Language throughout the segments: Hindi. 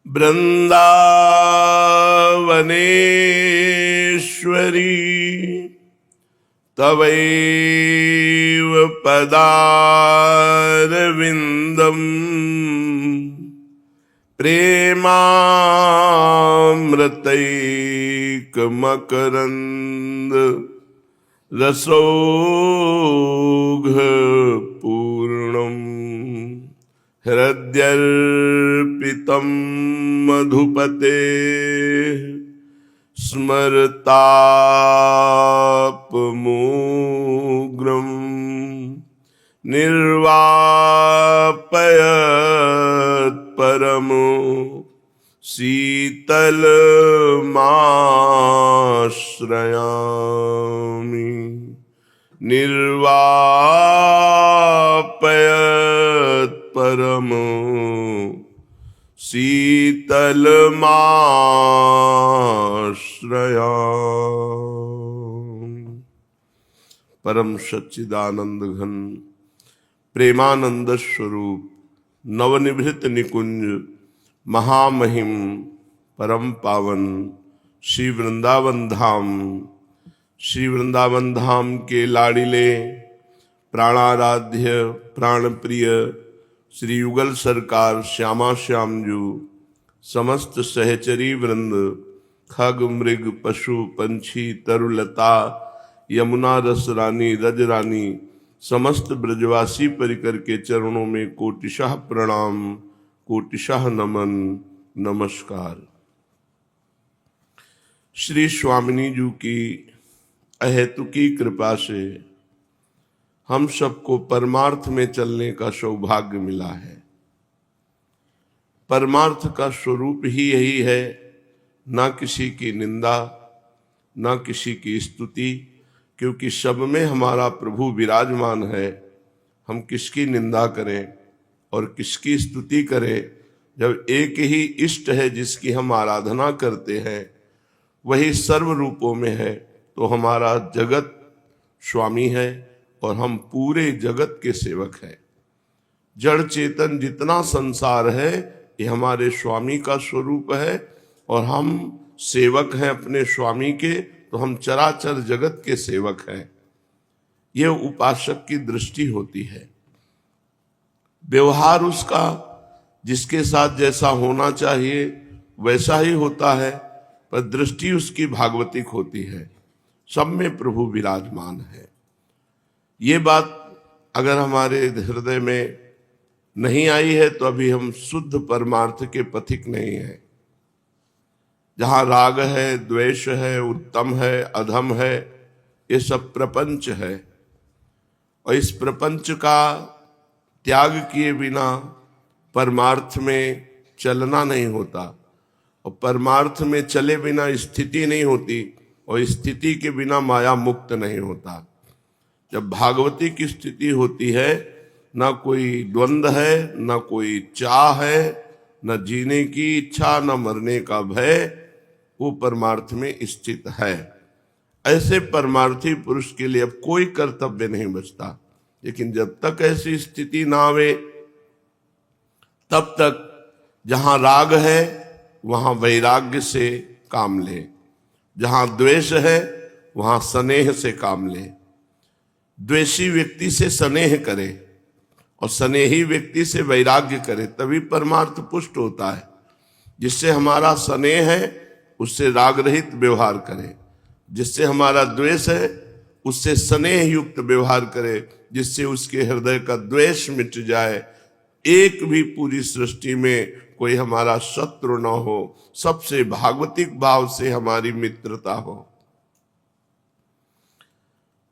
वृंदावनेश्वरी तवैव पदारविन्दम् प्रेमामृतैकमकरन्द रसौघपूर्णम् हृद्यर्पितं मधुपते स्मरतापमूग्रं निर्वापयत् परमो शीतलमाश्रयामि निर्वापयत् परमो शीतलमाश्रयामि। परम सच्चिदानंद घन प्रेमानंद स्वरूप नवनिभृत निकुंज महामहिम परम पावन श्री वृंदावन धाम, श्री वृंदावन धाम के लाड़िले प्राणाराध्य प्राणप्रिय श्री युगल सरकार श्यामा श्यामजू, समस्त सहचरी वृंद, खग मृग पशु पंछी तरुलता यमुना रस रानी रज रानी, समस्त ब्रजवासी परिकर के चरणों में कोटिशाह प्रणाम, कोटिशाह नमन नमस्कार। श्री स्वामिनी जी की अहेतुकी कृपा से हम सबको परमार्थ में चलने का सौभाग्य मिला है। परमार्थ का स्वरूप ही यही है, ना किसी की निंदा ना किसी की स्तुति, क्योंकि सब में हमारा प्रभु विराजमान है। हम किसकी निंदा करें और किसकी स्तुति करें, जब एक ही इष्ट है जिसकी हम आराधना करते हैं, वही सर्व रूपों में है, तो हमारा जगत स्वामी है और हम पूरे जगत के सेवक हैं। जड़ चेतन जितना संसार है ये हमारे स्वामी का स्वरूप है और हम सेवक हैं अपने स्वामी के, तो हम चराचर जगत के सेवक हैं। ये उपासक की दृष्टि होती है। व्यवहार उसका जिसके साथ जैसा होना चाहिए वैसा ही होता है, पर दृष्टि उसकी भागवतिक होती है। सब में प्रभु विराजमान है। ये बात अगर हमारे हृदय में नहीं आई है तो अभी हम शुद्ध परमार्थ के पथिक नहीं है। जहाँ राग है, द्वेष है, उत्तम है, अधम है, ये सब प्रपंच है। और इस प्रपंच का त्याग किए बिना परमार्थ में चलना नहीं होता, और परमार्थ में चले बिना स्थिति नहीं होती, और स्थिति के बिना माया मुक्त नहीं होता। जब भागवती की स्थिति होती है, ना कोई द्वंद्व है, ना कोई चाह है, न जीने की इच्छा, न मरने का भय, वो परमार्थ में स्थित है। ऐसे परमार्थी पुरुष के लिए अब कोई कर्तव्य नहीं बचता। लेकिन जब तक ऐसी स्थिति ना आवे, तब तक जहां राग है वहां वैराग्य से काम ले, जहां द्वेष है वहां स्नेह से काम ले। द्वेषी व्यक्ति से स्नेह करे और स्नेही व्यक्ति से वैराग्य करे, तभी परमार्थ पुष्ट होता है। जिससे हमारा स्नेह है उससे राग रहित व्यवहार करे, जिससे हमारा द्वेष है उससे स्नेह युक्त व्यवहार करे, जिससे उसके हृदय का द्वेष मिट जाए। एक भी पूरी सृष्टि में कोई हमारा शत्रु न हो, सबसे भागवतिक भाव से हमारी मित्रता हो।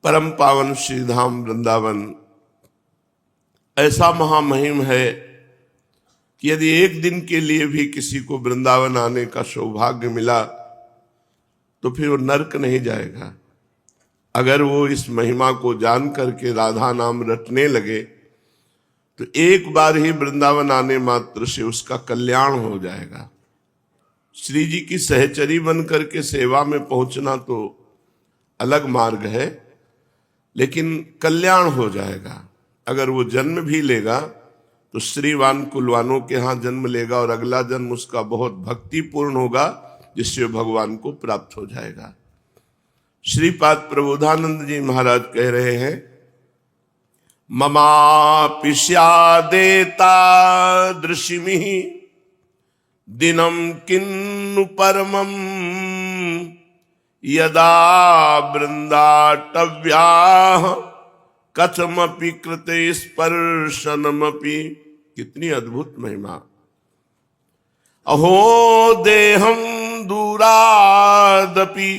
परम पावन श्री धाम वृंदावन ऐसा महामहिम है कि यदि एक दिन के लिए भी किसी को वृंदावन आने का सौभाग्य मिला तो फिर वो नरक नहीं जाएगा। अगर वो इस महिमा को जान करके राधा नाम रटने लगे तो एक बार ही वृंदावन आने मात्र से उसका कल्याण हो जाएगा। श्री जी की सहचरी बन करके सेवा में पहुंचना तो अलग मार्ग है, लेकिन कल्याण हो जाएगा। अगर वो जन्म भी लेगा तो श्रीवान कुलवानों के यहाँ जन्म लेगा और अगला जन्म उसका बहुत भक्तिपूर्ण होगा, जिससे भगवान को प्राप्त हो जाएगा। श्रीपाद प्रबोधानंद जी महाराज कह रहे हैं, ममापि स्यादेता दृशिमिः दिनम किन्नु परमं यदा वृंदाटव्याः कथमपि कृते स्पर्शनमपि। कितनी अद्भुत महिमा। अहो देहं दूरादपि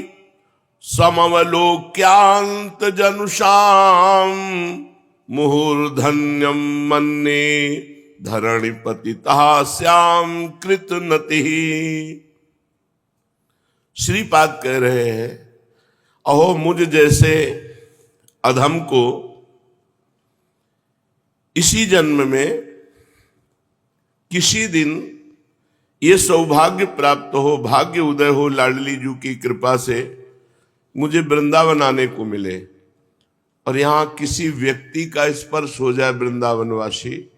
समवलोक्यांत जनुषाम मुहुर्धन्यम मन्ये धरणिपतितः श्याम कृतनतिः। श्रीपाद कह रहे हैं, अहो मुझ जैसे अधम को इसी जन्म में किसी दिन ये सौभाग्य प्राप्त हो, भाग्य उदय हो, लाडली जू की कृपा से मुझे वृंदावन आने को मिले और यहाँ किसी व्यक्ति का स्पर्श हो जाए वृंदावनवासी,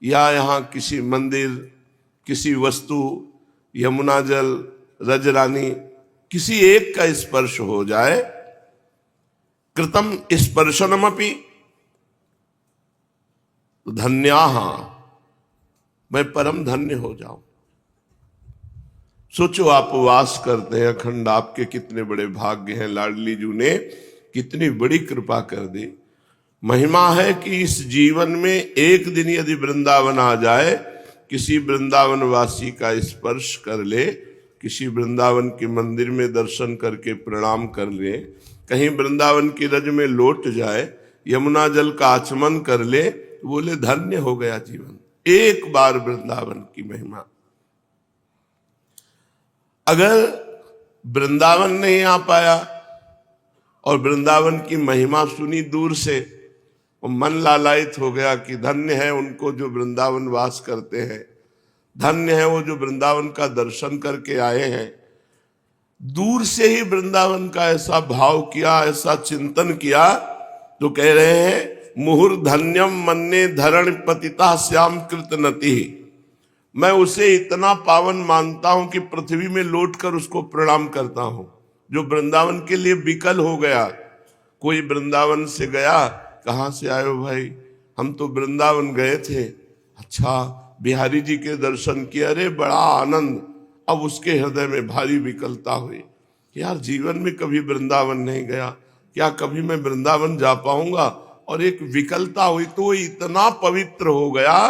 या यहाँ किसी मंदिर, किसी वस्तु, यमुना जल, रजरानी, किसी एक का स्पर्श हो जाए, कृतम स्पर्शनमपि धन्याः, मैं परम धन्य हो जाऊं। सोचो आप वास करते हैं अखंड, आपके कितने बड़े भाग्य हैं। लाडली जू ने कितनी बड़ी कृपा कर दी। महिमा है कि इस जीवन में एक दिन यदि वृंदावन आ जाए, किसी वृंदावन वासी का स्पर्श कर ले, किसी वृंदावन के मंदिर में दर्शन करके प्रणाम कर ले, कहीं वृंदावन की रज में लौट जाए, यमुना जल का आचमन कर ले, तो बोले धन्य हो गया जीवन। एक बार वृंदावन की महिमा। अगर वृंदावन नहीं आ पाया और वृंदावन की महिमा सुनी दूर से, और मन लालायित हो गया कि धन्य है उनको जो वृंदावन वास करते हैं, धन्य है वो जो वृंदावन का दर्शन करके आए हैं, दूर से ही वृंदावन का ऐसा भाव किया, ऐसा चिंतन किया, तो कह रहे हैं मुहुर्धन्यम मन्ये धरण पतिता श्याम कृतनति। मैं उसे इतना पावन मानता हूं कि पृथ्वी में लौटकर उसको प्रणाम करता हूं, जो वृंदावन के लिए विकल हो गया। कोई वृंदावन से गया, कहां से आए हो भाई? हम तो वृंदावन गए थे। अच्छा, बिहारी जी के दर्शन किए, अरे बड़ा आनंद। अब उसके हृदय में भारी विकलता हुई, यार जीवन में कभी वृंदावन नहीं गया, क्या कभी मैं वृंदावन जा पाऊंगा? और एक विकलता हुई तो वो इतना पवित्र हो गया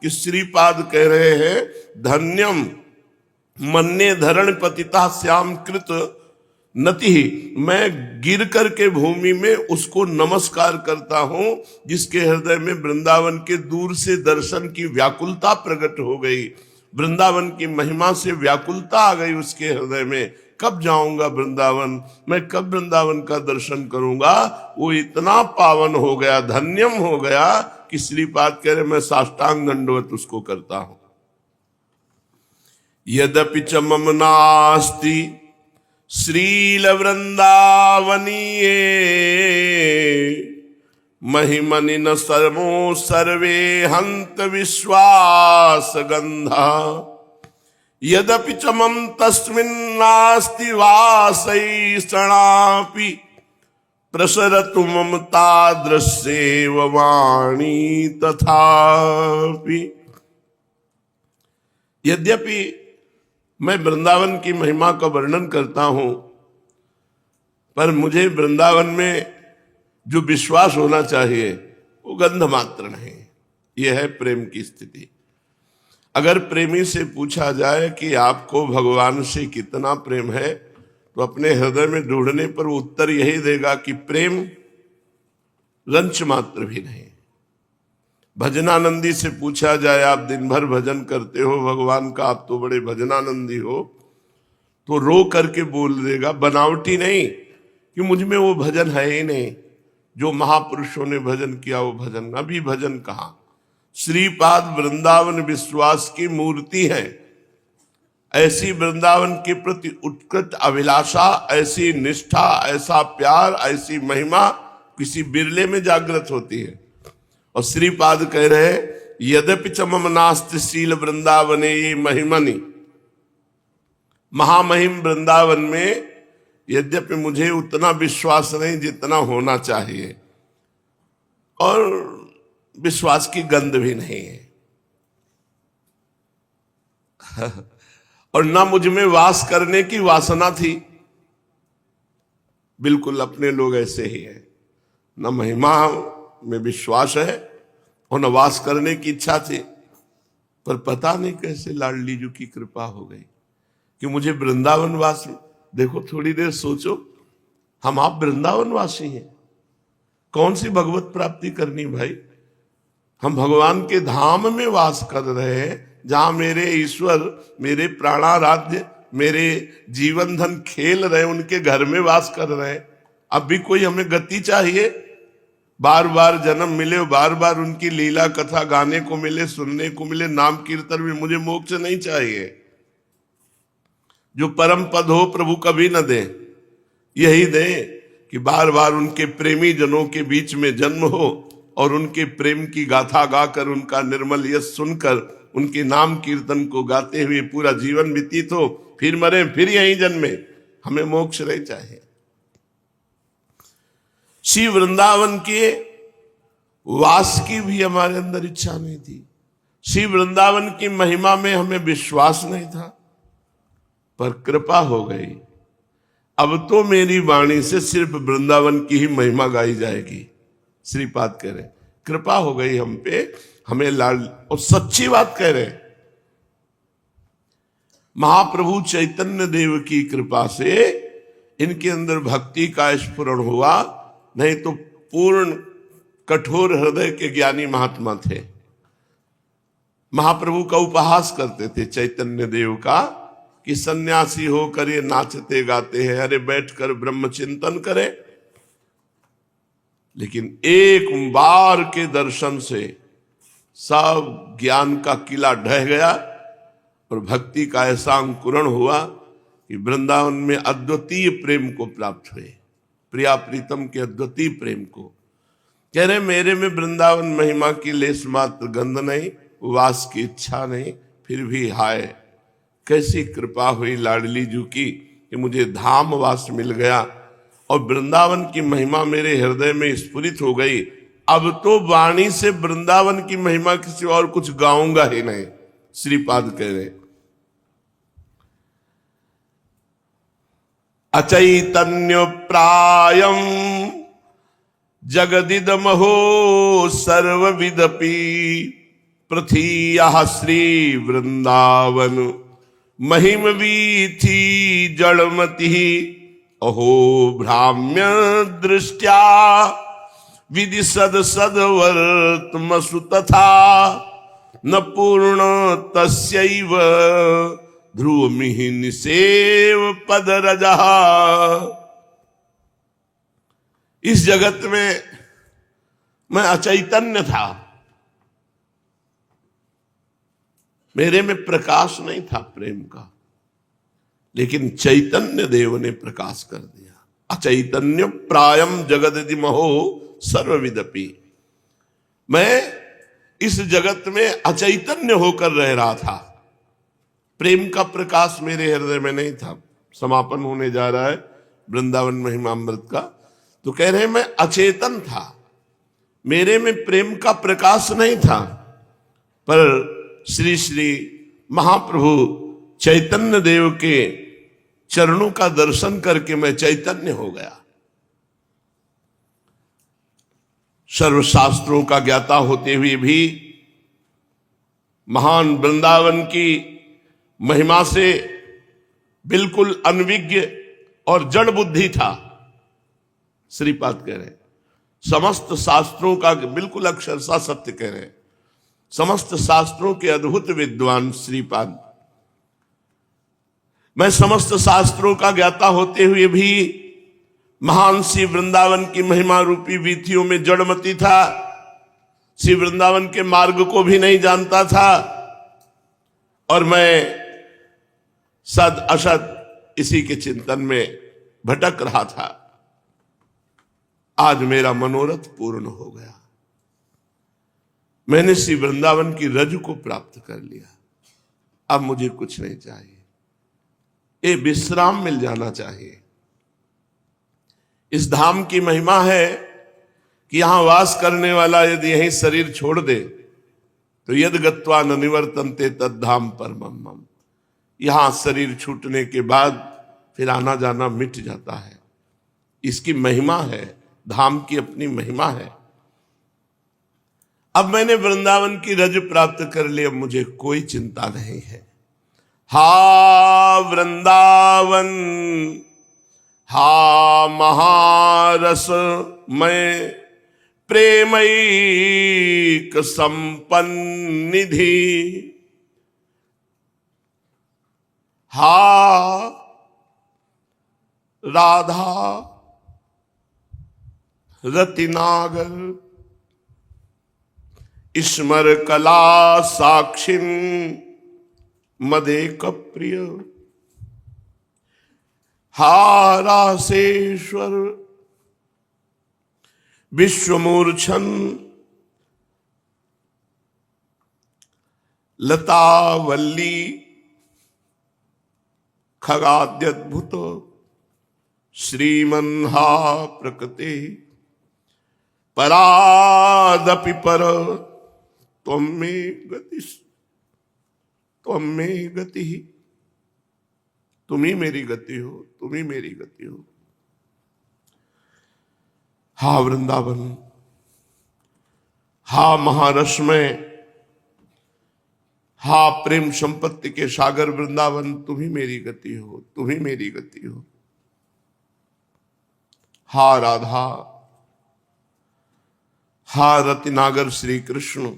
कि श्रीपाद कह रहे हैं धन्यम मन्ये धरण पतिता श्याम कृत नति। मैं गिर करके भूमि में उसको नमस्कार करता हूं जिसके हृदय में वृंदावन के दूर से दर्शन की व्याकुलता प्रकट हो गई, वृंदावन की महिमा से व्याकुलता आ गई उसके हृदय में। कब जाऊंगा वृंदावन, मैं कब वृंदावन का दर्शन करूंगा? वो इतना पावन हो गया, धन्यम हो गया कि श्रीपाद कह रहे मैं साष्टांग दंडवत उसको करता हूं। यद्यपि च मम नास्ति श्रील वृंदावनीये महिमनि न सर्वो सर्वे हंत विश्वास गंधा। यद्यपि च मम तस्मिन्नास्ति वासैषणापि प्रसरतु मम तादृशेव वाणी तथापि। यद्यपि मैं वृंदावन की महिमा का वर्णन करता हूं, पर मुझे वृंदावन में जो विश्वास होना चाहिए वो गंध मात्र नहीं। यह है प्रेम की स्थिति। अगर प्रेमी से पूछा जाए कि आपको भगवान से कितना प्रेम है, तो अपने हृदय में ढूंढने पर वो उत्तर यही देगा कि प्रेम रंच मात्र भी नहीं। भजनानंदी से पूछा जाए आप दिन भर भजन करते हो भगवान का, आप तो बड़े भजनानंदी हो, तो रो करके बोल देगा, बनावटी नहीं कि मुझ में वो भजन है ही नहीं, जो महापुरुषों ने भजन किया वो भजन। अभी भजन कहाँ? श्रीपाद वृंदावन विश्वास की मूर्ति है। ऐसी वृंदावन के प्रति उत्कट अभिलाषा, ऐसी निष्ठा, ऐसा प्यार, ऐसी महिमा किसी बिरले में जागृत होती है। और श्रीपाद कह रहे यद्यपि च मम नास्ति शील वृंदावने ये महिमनि, महामहिम वृंदावन में यद्यपि मुझे उतना विश्वास नहीं जितना होना चाहिए, और विश्वास की गंध भी नहीं है, और ना मुझ में वास करने की वासना थी। बिल्कुल अपने लोग ऐसे ही हैं, न महिमा में विश्वास है और न वास करने की इच्छा थी। पर पता नहीं कैसे लाडली जी की कृपा हो गई कि मुझे वृंदावन वास। देखो थोड़ी देर सोचो, हम आप वृंदावन वासी हैं, कौन सी भगवत प्राप्ति करनी भाई। हम भगवान के धाम में वास कर रहे हैं, जहां मेरे ईश्वर, मेरे प्राणाराध्य, मेरे जीवन धन खेल रहे, उनके घर में वास कर रहे हैं। अब भी कोई हमें गति चाहिए, बार बार जन्म मिले, बार बार उनकी लीला कथा गाने को मिले, सुनने को मिले, नाम कीर्तन में। मुझे मोक्ष नहीं चाहिए, जो परम पद हो प्रभु कभी न दे, यही दे कि बार बार उनके प्रेमी जनों के बीच में जन्म हो और उनके प्रेम की गाथा गाकर, उनका निर्मल यश सुनकर, उनके नाम कीर्तन को गाते हुए पूरा जीवन व्यतीत हो, फिर मरे फिर यहीं जन्मे। हमें मोक्ष नहीं चाहिए। श्री वृंदावन के वास की भी हमारे अंदर इच्छा नहीं थी। श्री वृंदावन की महिमा में हमें विश्वास नहीं था, पर कृपा हो गई। अब तो मेरी वाणी से सिर्फ वृंदावन की ही महिमा गाई जाएगी। श्रीपाद कह रहे कृपा हो गई हम पे, हमें लाल, और सच्ची बात कह रहे। महाप्रभु चैतन्य देव की कृपा से इनके अंदर भक्ति का स्फुरण हुआ, नहीं तो पूर्ण कठोर हृदय के ज्ञानी महात्मा थे। महाप्रभु का उपहास करते थे चैतन्य देव का कि सन्यासी होकर ये नाचते गाते हैं, अरे बैठकर ब्रह्म चिंतन करें। लेकिन एक बार के दर्शन से सब ज्ञान का किला ढह गया और भक्ति का ऐसा अंकुरण हुआ कि वृंदावन में अद्वितीय प्रेम को प्राप्त हुए, प्रिया प्रीतम के अद्वितीय प्रेम को। कह रहे मेरे में वृंदावन महिमा की लेस मात्र गंध नहीं, वास की इच्छा नहीं, फिर भी हाय कैसी कृपा हुई लाडली जू की कि मुझे धाम वास मिल गया और वृंदावन की महिमा मेरे हृदय में स्फुरित हो गई। अब तो वाणी से वृंदावन की महिमा किसी और कुछ गाऊंगा ही नहीं। श्रीपाद कह रहे अचैतन्य प्रायम जगदिदमहो सर्वविदपि पृथ्वी श्री वृंदावन महिम वीथी जड़मति अहो भ्राम्य दृष्टया विधि सद सदवर्तमसु तथा न पूर्ण तस्यैव ध्रुवमिहि निसेव पद रजः। इस जगत में मैं अचैतन्य था, मेरे में प्रकाश नहीं था प्रेम का, लेकिन चैतन्य देव ने प्रकाश कर दिया। अचैतन्य प्रायम जगदिमहो सर्वविदपि। मैं इस जगत में अचैतन्य होकर रह रहा था, प्रेम का प्रकाश मेरे हृदय में नहीं था। समापन होने जा रहा है वृंदावन महिमामृत का, तो कह रहे हैं मैं अचेतन था, मेरे में प्रेम का प्रकाश नहीं था। पर श्री श्री महाप्रभु चैतन्य देव के चरणों का दर्शन करके मैं चैतन्य हो गया। सर्वशास्त्रों का ज्ञाता होते हुए भी महान वृंदावन की महिमा से बिल्कुल अनविज्ञ और जड़ बुद्धि था। श्रीपाद कह रहे समस्त शास्त्रों का बिल्कुल अक्षरशः सत्य कह रहे, समस्त शास्त्रों के अद्भुत विद्वान श्रीपाद। मैं समस्त शास्त्रों का ज्ञाता होते हुए भी महान श्री वृंदावन की महिमा रूपी वीथियों में जड़मती था, श्री वृंदावन के मार्ग को भी नहीं जानता था, और मैं सद असत इसी के चिंतन में भटक रहा था। आज मेरा मनोरथ पूर्ण हो गया। मैंने श्री वृंदावन की रज को प्राप्त कर लिया, अब मुझे कुछ नहीं चाहिए, ये विश्राम मिल जाना चाहिए। इस धाम की महिमा है कि यहां वास करने वाला यदि यही शरीर छोड़ दे तो यद गत्वा न निवर्तन्ते तद्धाम परमम मम। यहां शरीर छूटने के बाद फिर आना जाना मिट जाता है। इसकी महिमा है, धाम की अपनी महिमा है। अब मैंने वृंदावन की रज प्राप्त कर ली, अब मुझे कोई चिंता नहीं है। हा वृंदावन, हा महारस मैं प्रेमैक संपन्निधि, हा राधा रतिनागर स्मर कला साक्षिन मदेक प्रिय, हा रासेश्वर विश्वमूर्छन लतावल्ली खगाद्यद्भुत श्रीमन्हा प्रकृति परादपि पर त्वं मे गति, त्वं मे गति, तुम ही मेरी गति हो, तुम ही मेरी गति हो। हा वृंदावन, हा महारसमय, हा प्रेम संपत्ति के सागर वृंदावन, तुम ही मेरी गति हो, तुम ही मेरी गति हो। हा राधा, हा रतिनागर श्री कृष्ण,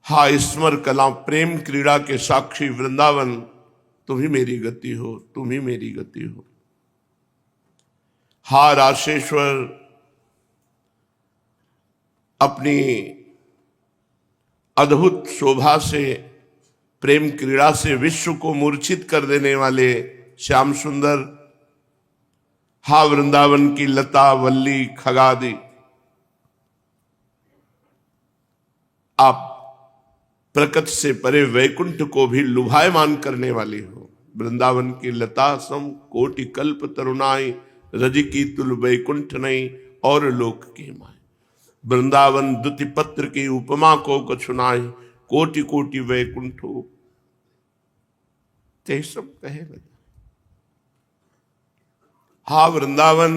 हा स्मर कला प्रेम क्रीड़ा के साक्षी वृंदावन, तुम ही मेरी गति हो, तुम ही मेरी गति हो। हा राशेश्वर, अपनी अद्भुत शोभा से प्रेम क्रीड़ा से विश्व को मूर्छित कर देने वाले श्याम सुंदर, हा वृंदावन की लता वल्ली खगादी, आप प्रकृति से परे वैकुंठ को भी लुभायमान करने वाली हो। वृंदावन की लता सम कोटि कल्प तरुणाई, रज की तुल वैकुंठ नहीं और लोक की माई। वृंदावन दुति पत्र की उपमा को कछुनाई, कोटि कोटि वैकुंठो ते सब कहे लगे। हा वृंदावन,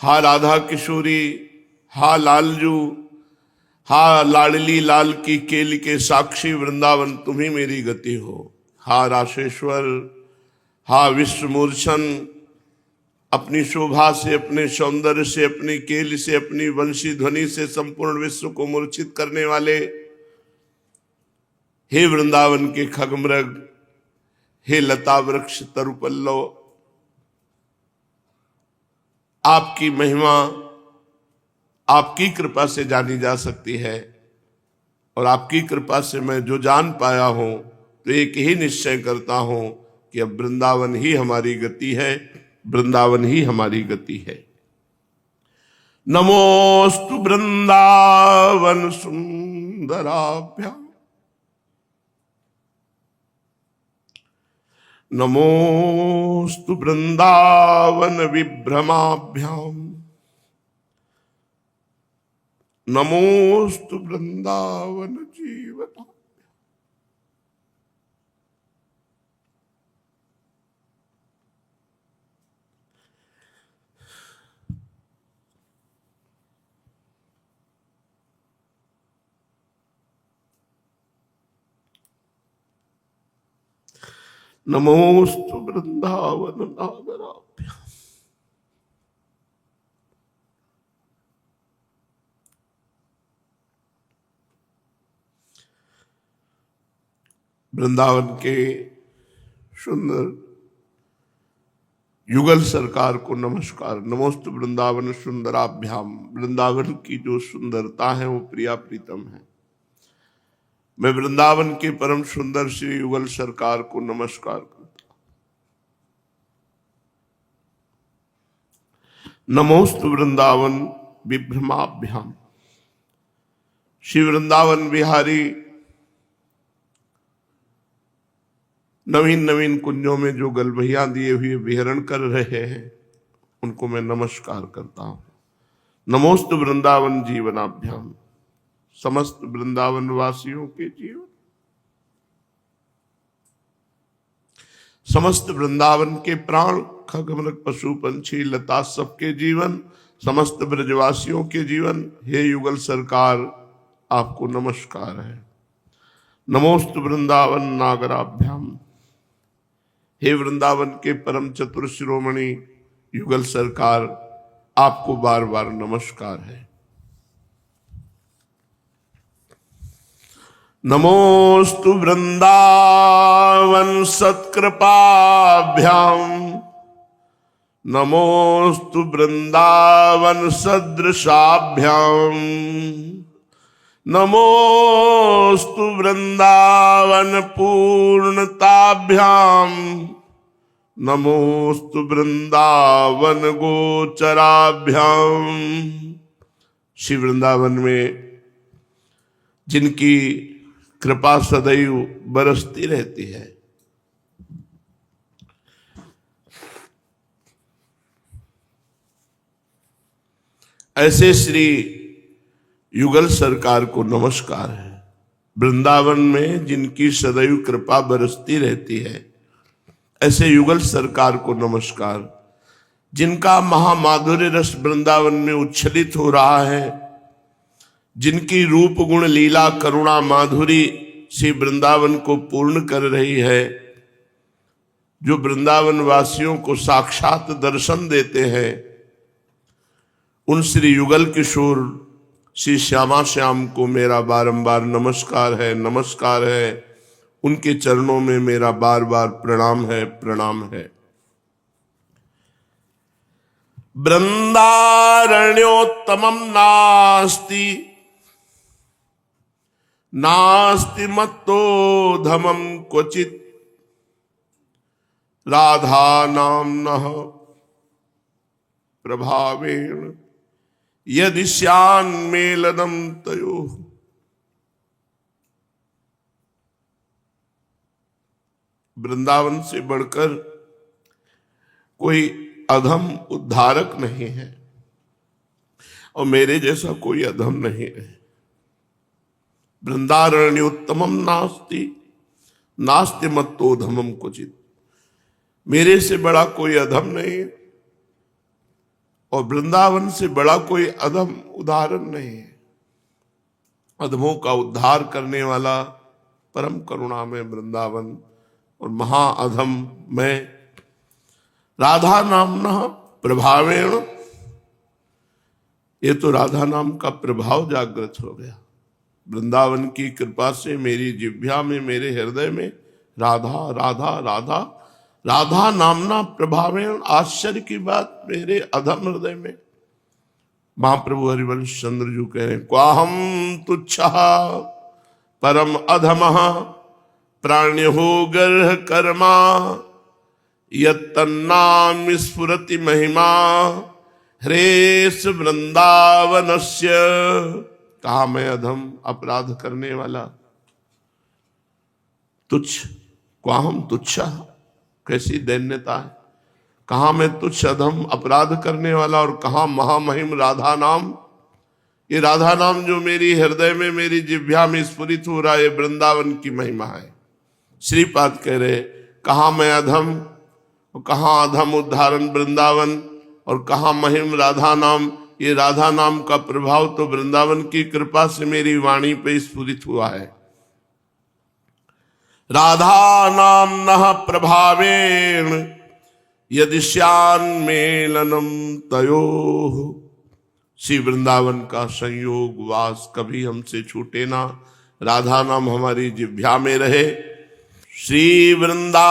हा राधा किशोरी, हा लालजू, हा लाडली लाल की केल के साक्षी वृंदावन, तुम ही मेरी गति हो। हा राशेश्वर, हा विश्वमूर्छन, अपनी शोभा से, अपने सौंदर्य से, अपनी केल से, अपनी वंशी ध्वनि से संपूर्ण विश्व को मूर्छित करने वाले, हे वृंदावन के खगमृग, हे लता वृक्ष तरुपल्लव, आपकी महिमा आपकी कृपा से जानी जा सकती है। और आपकी कृपा से मैं जो जान पाया हूं तो एक ही निश्चय करता हूं कि अब वृंदावन ही हमारी गति है, वृंदावन ही हमारी गति है। नमोस्तु वृंदावन सुंदराभ्याम, नमोस्तु वृंदावन विभ्रमाभ्याम, नमोस्तु वृंदावन जीवता। नमोस्तु वृंदावन नागराभ्याम, वृंदावन के सुंदर युगल सरकार को नमस्कार। नमोस्तु वृंदावन सुंदराभ्याम, वृंदावन की जो सुंदरता है वो प्रिया प्रीतम है। मैं वृंदावन के परम सुंदर श्री युगल सरकार को नमस्कार करता। नमोस्तु वृंदावन विभ्रमाभ्याम। श्री वृंदावन बिहारी नवीन नवीन कुंजों में जो गलबहियां दिए हुए विहरण कर रहे हैं, उनको मैं नमस्कार करता हूं। नमोस्तु वृंदावन जीवनाभ्याम। समस्त वृंदावन वासियों के जीवन, समस्त वृंदावन के प्राण, खगमृग पशु पंछी लता सबके जीवन, समस्त ब्रजवासियों के जीवन, हे युगल सरकार आपको नमस्कार है। नमोस्तु वृंदावन नागराभ्याम। हे वृंदावन के परम चतुर शिरोमणि युगल सरकार आपको बार बार नमस्कार है। नमोस्तु वृंदावन सत्कृपाभ्याम। नमोस्तु वृंदावन सदृशाभ्याम। नमोस्तु वृंदावन पूर्णताभ्याम। नमोस्तु वृंदावन गोचराभ्याम। श्री वृंदावन में जिनकी कृपा सदैव बरसती रहती है, ऐसे श्री युगल सरकार को नमस्कार है। वृंदावन में जिनकी सदैव कृपा बरसती रहती है, ऐसे युगल सरकार को नमस्कार। जिनका महामाधुर्य रस वृंदावन में उच्छलित हो रहा है, जिनकी रूप गुण लीला करुणा माधुरी से वृंदावन को पूर्ण कर रही है, जो वृंदावन वासियों को साक्षात दर्शन देते हैं, उन श्री युगल किशोर श्री श्यामा श्याम को मेरा बारंबार नमस्कार है, नमस्कार है। उनके चरणों में मेरा बार बार प्रणाम है, प्रणाम है। वृंदारण्योत्तमम नास्ति, नास्ति मत्तो धमम क्वचित, राधा नाम्नः प्रभावेण यदि स्यान्मेलनम तयोः। वृंदावन से बढ़कर कोई अधम उद्धारक नहीं है और मेरे जैसा कोई अधम नहीं है। वृंदारण्योत्तमम नास्ति, नास्ति मत्तो धमम क्वचित। मेरे से बड़ा कोई अधम नहीं है और वृंदावन से बड़ा कोई अधम उदाहरण नहीं है। अधमों का उद्धार करने वाला परम करुणामय वृंदावन और महाअधम मैं, राधा नामना प्रभावेण। ये तो राधा नाम का प्रभाव जागृत हो गया। वृंदावन की कृपा से मेरी जिह्वा में, मेरे हृदय में राधा राधा राधा राधा नामना प्रभावेण। आश्चर्य की बात, मेरे अधम हृदय में महाप्रभु हरिवंश चंद्र जी कह रहे, क्वाहम तुच्छा परम अधमः प्राण्यो गर्ह कर्मा यत्तन्नाम स्फुरति महिमा ह्रेस वृंदावनस्य। कहा मैं अधम अपराध करने वाला, तुच्छ, क्वाहम तुच्छा, कैसी दैन्यता है। कहा मैं तुच्छ अधम अपराध करने वाला और कहा महामहिम राधा नाम। ये राधा नाम जो मेरी हृदय में, मेरी जिह्वा में स्फुरित हो रहा है, वृंदावन की महिमा है। श्रीपाद कह रहे, कहा मैं अधम और कहा अधम उद्धारण वृंदावन और कहा महिम राधा नाम। ये राधा नाम का प्रभाव तो वृंदावन की कृपा से मेरी वाणी पे स्फुरित हुआ है। राधा नाम नः प्रभावेण यदि श्यान्मेलनम तयोः। श्री वृंदावन का संयोग वास कभी हमसे छूटे ना, राधा नाम हमारी जिह्वा में रहे। श्री वृंदावनेश्वर्याः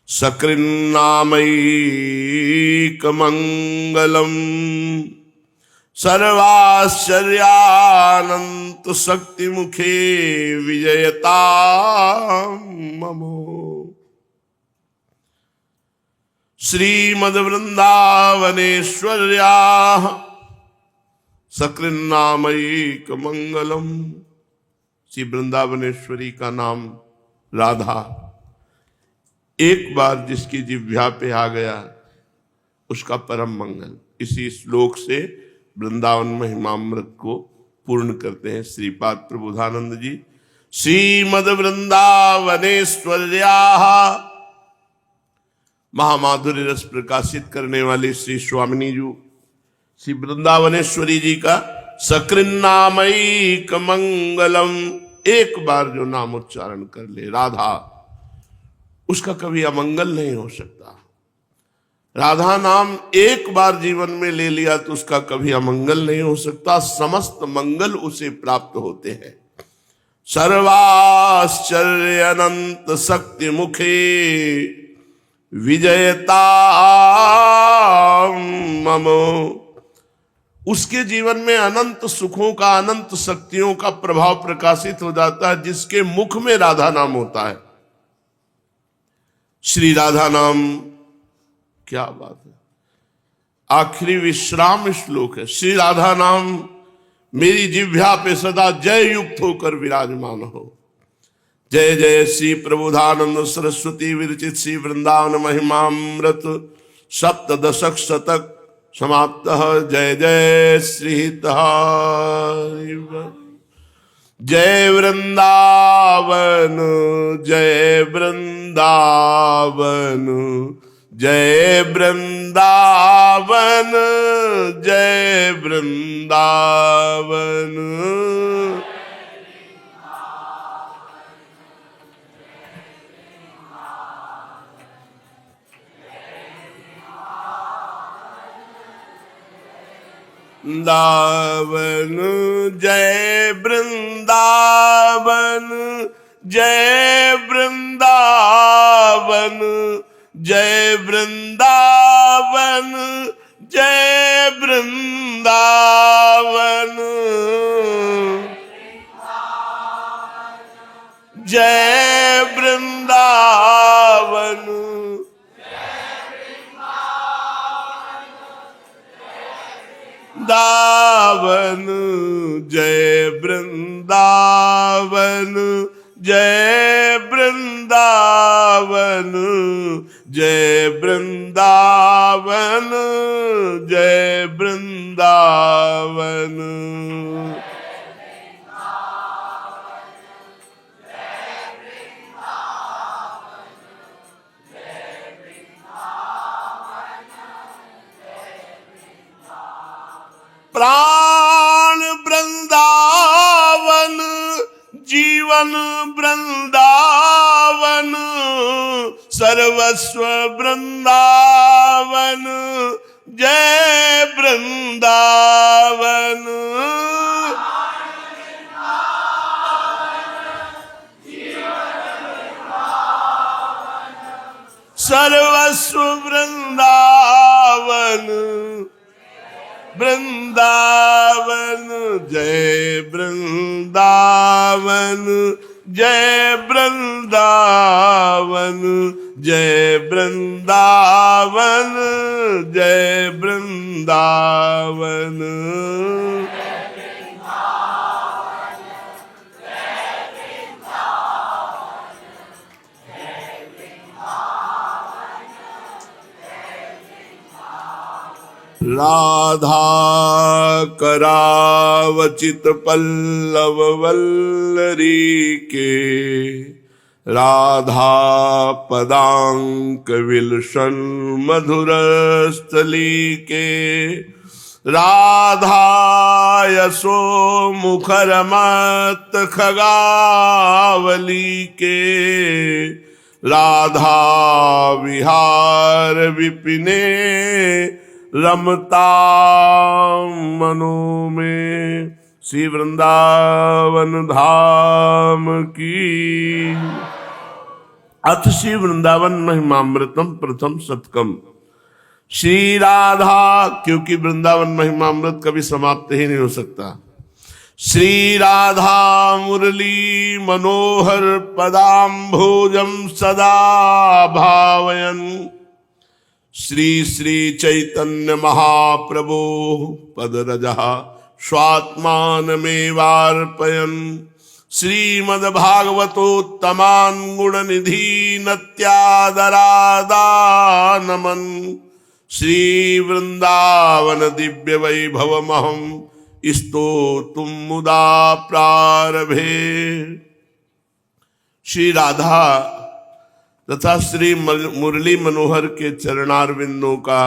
सकृन्नामैकमङ्गलम् सर्वाश्चर्यानंत शक्ति मुखे विजयता ममो। श्रीमद्वृंदावनेश्वर्याः सकृन्नामैक मंगलम। श्री वृंदावनेश्वरी का नाम राधा एक बार जिसकी जिह्वा पे आ गया उसका परम मंगल। इसी श्लोक से वृंदावन महिमामृत को पूर्ण करते हैं श्रीपाद प्रबोधानंद जी। श्रीमद वृंदावनेश्वर्याः, महामाधुर्य रस प्रकाशित करने वाली श्री स्वामिनी जी श्री वृंदावनेश्वरी जी का सकृन्नामैक मंगलम। एक बार जो नाम उच्चारण कर ले राधा, उसका कभी अमंगल नहीं हो सकता। राधा नाम एक बार जीवन में ले लिया तो उसका कभी अमंगल नहीं हो सकता, समस्त मंगल उसे प्राप्त होते हैं। सर्वाश्चर्य अनंत शक्ति मुखे विजयता ममो। उसके जीवन में अनंत सुखों का, अनंत शक्तियों का प्रभाव प्रकाशित हो जाता है, जिसके मुख में राधा नाम होता है। श्री राधा नाम, क्या बात है, आखिरी विश्राम श्लोक है। श्री राधा नाम मेरी जिह्वा पे सदा जय युक्त होकर विराजमान हो। जय जय श्री प्रबोधानंद सरस्वती विरचित श्री वृंदावन महिमामृत सप्तदशक शतक समाप्त। जय जय श्री जय वृंदावन, जय वृंदावन, जय वृंदावन, जय वृंदावन। वृंदावन जय वृंदावन, जय वृंदावन, जय वृंदावन, जय वृंदावन, जय वृंदावन, दावन, जय वृंदावन, जय वृंदावन, जय वृंदावन, जय वृंदावन। प्राण वृंदावन, जीवन वृंदावन, सर्वस्व वृंदावन, जय वृंदावन। सर्वस्व वृंदावन, वृंदावन, जय वृंदावन, जय वृंदावन, जय वृंदावन, जय वृंदावन। राधा करावचित पल्लव वल्लरी के, राधा पदांक विलसन मधुर स्थली के, राधा यशो मुखर मत खगावली के, राधा विहार विपिने रमता मनो में। श्री वृंदावन धाम की। अथ श्री वृंदावन महिमामृतम प्रथम शतकम। श्री राधा, क्योंकि वृंदावन महिमामृत कभी समाप्त ही नहीं हो सकता। श्री राधा मुरली मनोहर पदाम्भोजम सदा भावयन्, श्री श्री चैतन्य महाप्रभो पदरजः स्वात्मानमेवार्पयन् श्रीमद्भागवतोत्तमान् गुणनिधीनत्यादरादानमन् श्री वृंदावन दिव्य वैभवमहं स्तोतुं मुदा प्रारभे। श्री राधा तथा श्री मुरली मनोहर के चरणारविंदों का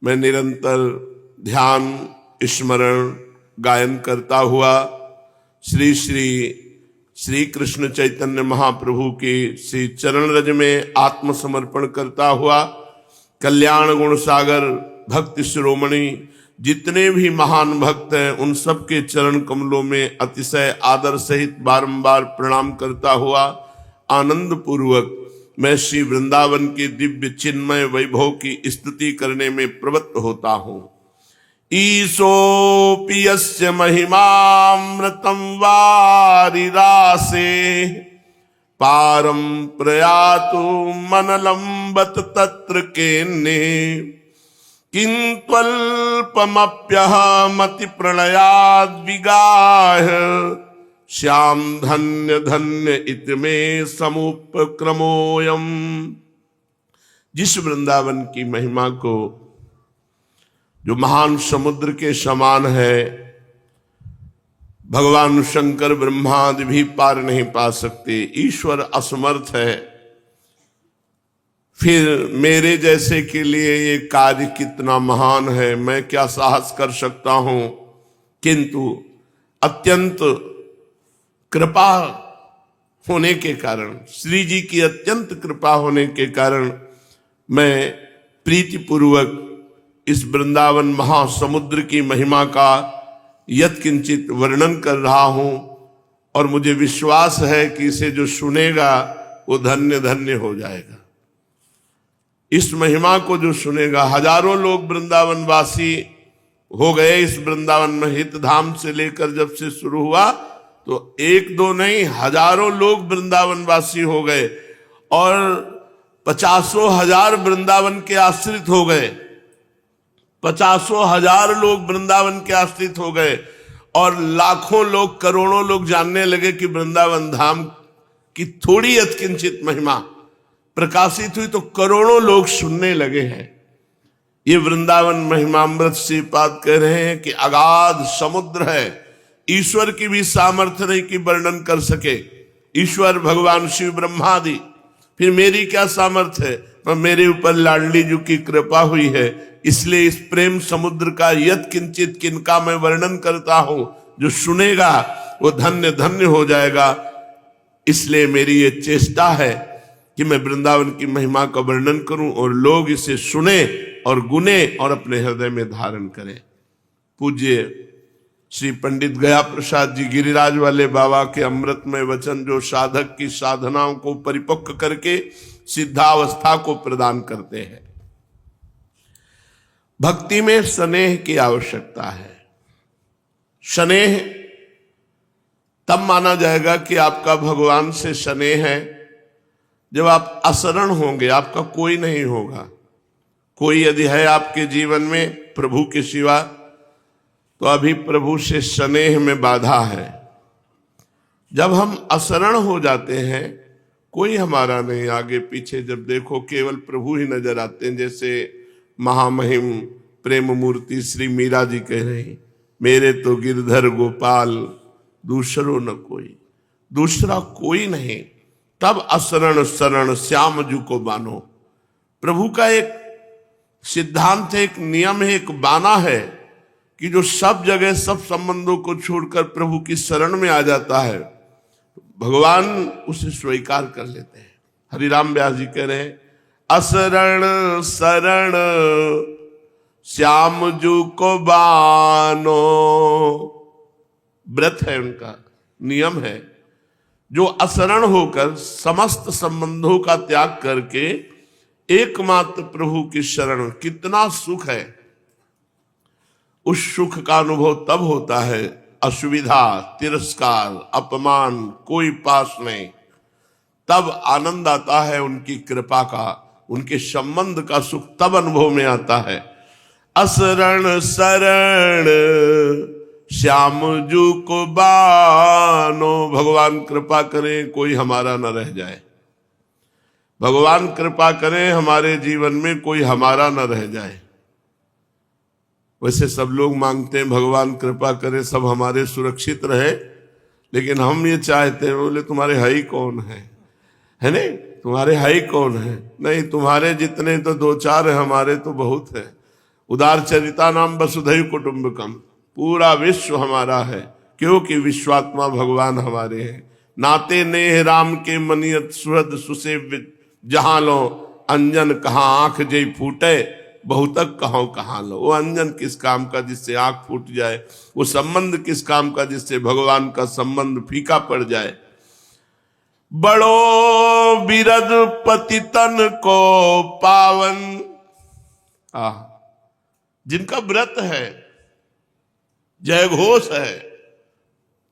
मैं निरंतर ध्यान स्मरण गायन करता हुआ श्री श्री श्री कृष्ण चैतन्य महाप्रभु के श्री चरण रज में आत्मसमर्पण करता हुआ कल्याण गुण सागर भक्ति शिरोमणि जितने भी महान भक्त हैं उन सब के चरण कमलों में अतिशय आदर सहित बारंबार प्रणाम करता हुआ आनंद पूर्वक मैं श्री वृंदावन के दिव्य चिन्मय वैभव की स्तुति करने में प्रवृत्त होता हूँ। ईशोऽपि यस्य महिमामृतं वारिरासे पारं प्रयातु मनलंबत तत्र केन्ने किंत्वल्पमप्यहमति प्रणयाद्विगाह श्याम धन्य धन्य इतमे समुपक्रमोयम। जिस वृंदावन की महिमा को जो महान समुद्र के समान है भगवान शंकर ब्रह्मादि भी पार नहीं पा सकते, ईश्वर असमर्थ है, फिर मेरे जैसे के लिए ये कार्य कितना महान है, मैं क्या साहस कर सकता हूं। किंतु अत्यंत कृपा होने के कारण, श्री जी की अत्यंत कृपा होने के कारण मैं प्रीतिपूर्वक इस वृंदावन महासमुद्र की महिमा का यत्किंचित वर्णन कर रहा हूं और मुझे विश्वास है कि इसे जो सुनेगा वो धन्य धन्य हो जाएगा। इस महिमा को जो सुनेगा, हजारों लोग वृंदावन वासी हो गए इस वृंदावन में। हित धाम से लेकर जब से शुरू हुआ तो एक दो नहीं हजारों लोग वृंदावन वासी हो गए और 50,000 वृंदावन के आश्रित हो गए। 50,000 लोग वृंदावन के आश्रित हो गए और लाखों लोग करोड़ों लोग जानने लगे कि वृंदावन धाम की थोड़ी यत्किंचित महिमा प्रकाशित हुई तो करोड़ों लोग सुनने लगे हैं। ये वृंदावन महिमामृत श्रीपाद कह रहे हैं कि अगाध समुद्र है, ईश्वर की भी सामर्थ्य नहीं कि वर्णन कर सके। ईश्वर भगवान शिव ब्रह्मादि, फिर मेरी क्या सामर्थ्य है, पर मेरे ऊपर लाडली जी की कृपा हुई है, इसलिए इस प्रेम समुद्र का यत्किंचित किनका मैं वर्णन करता हूं, जो सुनेगा वो धन्य धन्य हो जाएगा। इसलिए मेरी ये चेष्टा है कि मैं वृंदावन की महिमा का वर्णन करूं और लोग इसे सुने और गुने और अपने हृदय में धारण करें। पूज्य श्री पंडित गया प्रसाद जी गिरिराज वाले बाबा के अमृतमय वचन जो साधक की साधनाओं को परिपक्व करके सिद्धावस्था को प्रदान करते हैं। भक्ति में स्नेह की आवश्यकता है। स्नेह तब माना जाएगा कि आपका भगवान से स्नेह है जब आप अशरण होंगे, आपका कोई नहीं होगा। कोई यदि है आपके जीवन में प्रभु के सिवा तो अभी प्रभु से स्नेह में बाधा है। जब हम अशरण हो जाते हैं, कोई हमारा नहीं, आगे पीछे जब देखो केवल प्रभु ही नजर आते हैं। जैसे महामहिम प्रेम मूर्ति श्री मीरा जी कह रही, मेरे तो गिरधर गोपाल दूसरो न कोई, दूसरा कोई नहीं। तब अशरण शरण श्याम जू को बानो। प्रभु का एक सिद्धांत है, एक नियम है, एक बाना है कि जो सब जगह सब संबंधों को छोड़कर प्रभु की शरण में आ जाता है, भगवान उसे स्वीकार कर लेते हैं। हरिराम व्यास जी कह रहे हैं, असरण शरण श्याम जू को बानो। व्रत है उनका, नियम है, जो अशरण होकर समस्त संबंधों का त्याग करके एकमात्र प्रभु की शरण। कितना सुख है! उस सुख का अनुभव तब होता है, असुविधा, तिरस्कार, अपमान कोई पास नहीं, तब आनंद आता है उनकी कृपा का। उनके संबंध का सुख तब अनुभव में आता है। असरण शरण श्याम जू को बानो, भगवान कृपा करें कोई हमारा न रह जाए, भगवान कृपा करें हमारे जीवन में कोई हमारा न रह जाए। वैसे सब लोग मांगते हैं भगवान कृपा करे सब हमारे सुरक्षित रहे, लेकिन हम ये चाहते हैं, बोले तुम्हारे हई कौन है नहीं, तुम्हारे हई कौन है, नहीं तुम्हारे जितने तो दो चार है, हमारे तो बहुत है। उदार चरिता नाम वसुधैव कुटुंबकम, पूरा विश्व हमारा है, क्योंकि विश्वात्मा भगवान हमारे हैं। नाते नेह राम के मनियत सुहृद सुसेव्य, जहां लो अंजन कहाँ आंख जय फूटे, बहुतक कहाँ लो। वो अंजन किस काम का जिससे आंख फूट जाए, वो संबंध किस काम का जिससे भगवान का संबंध फीका पड़ जाए। बड़ो बिरद पतितन को पावन, जिनका व्रत है, जय घोष है,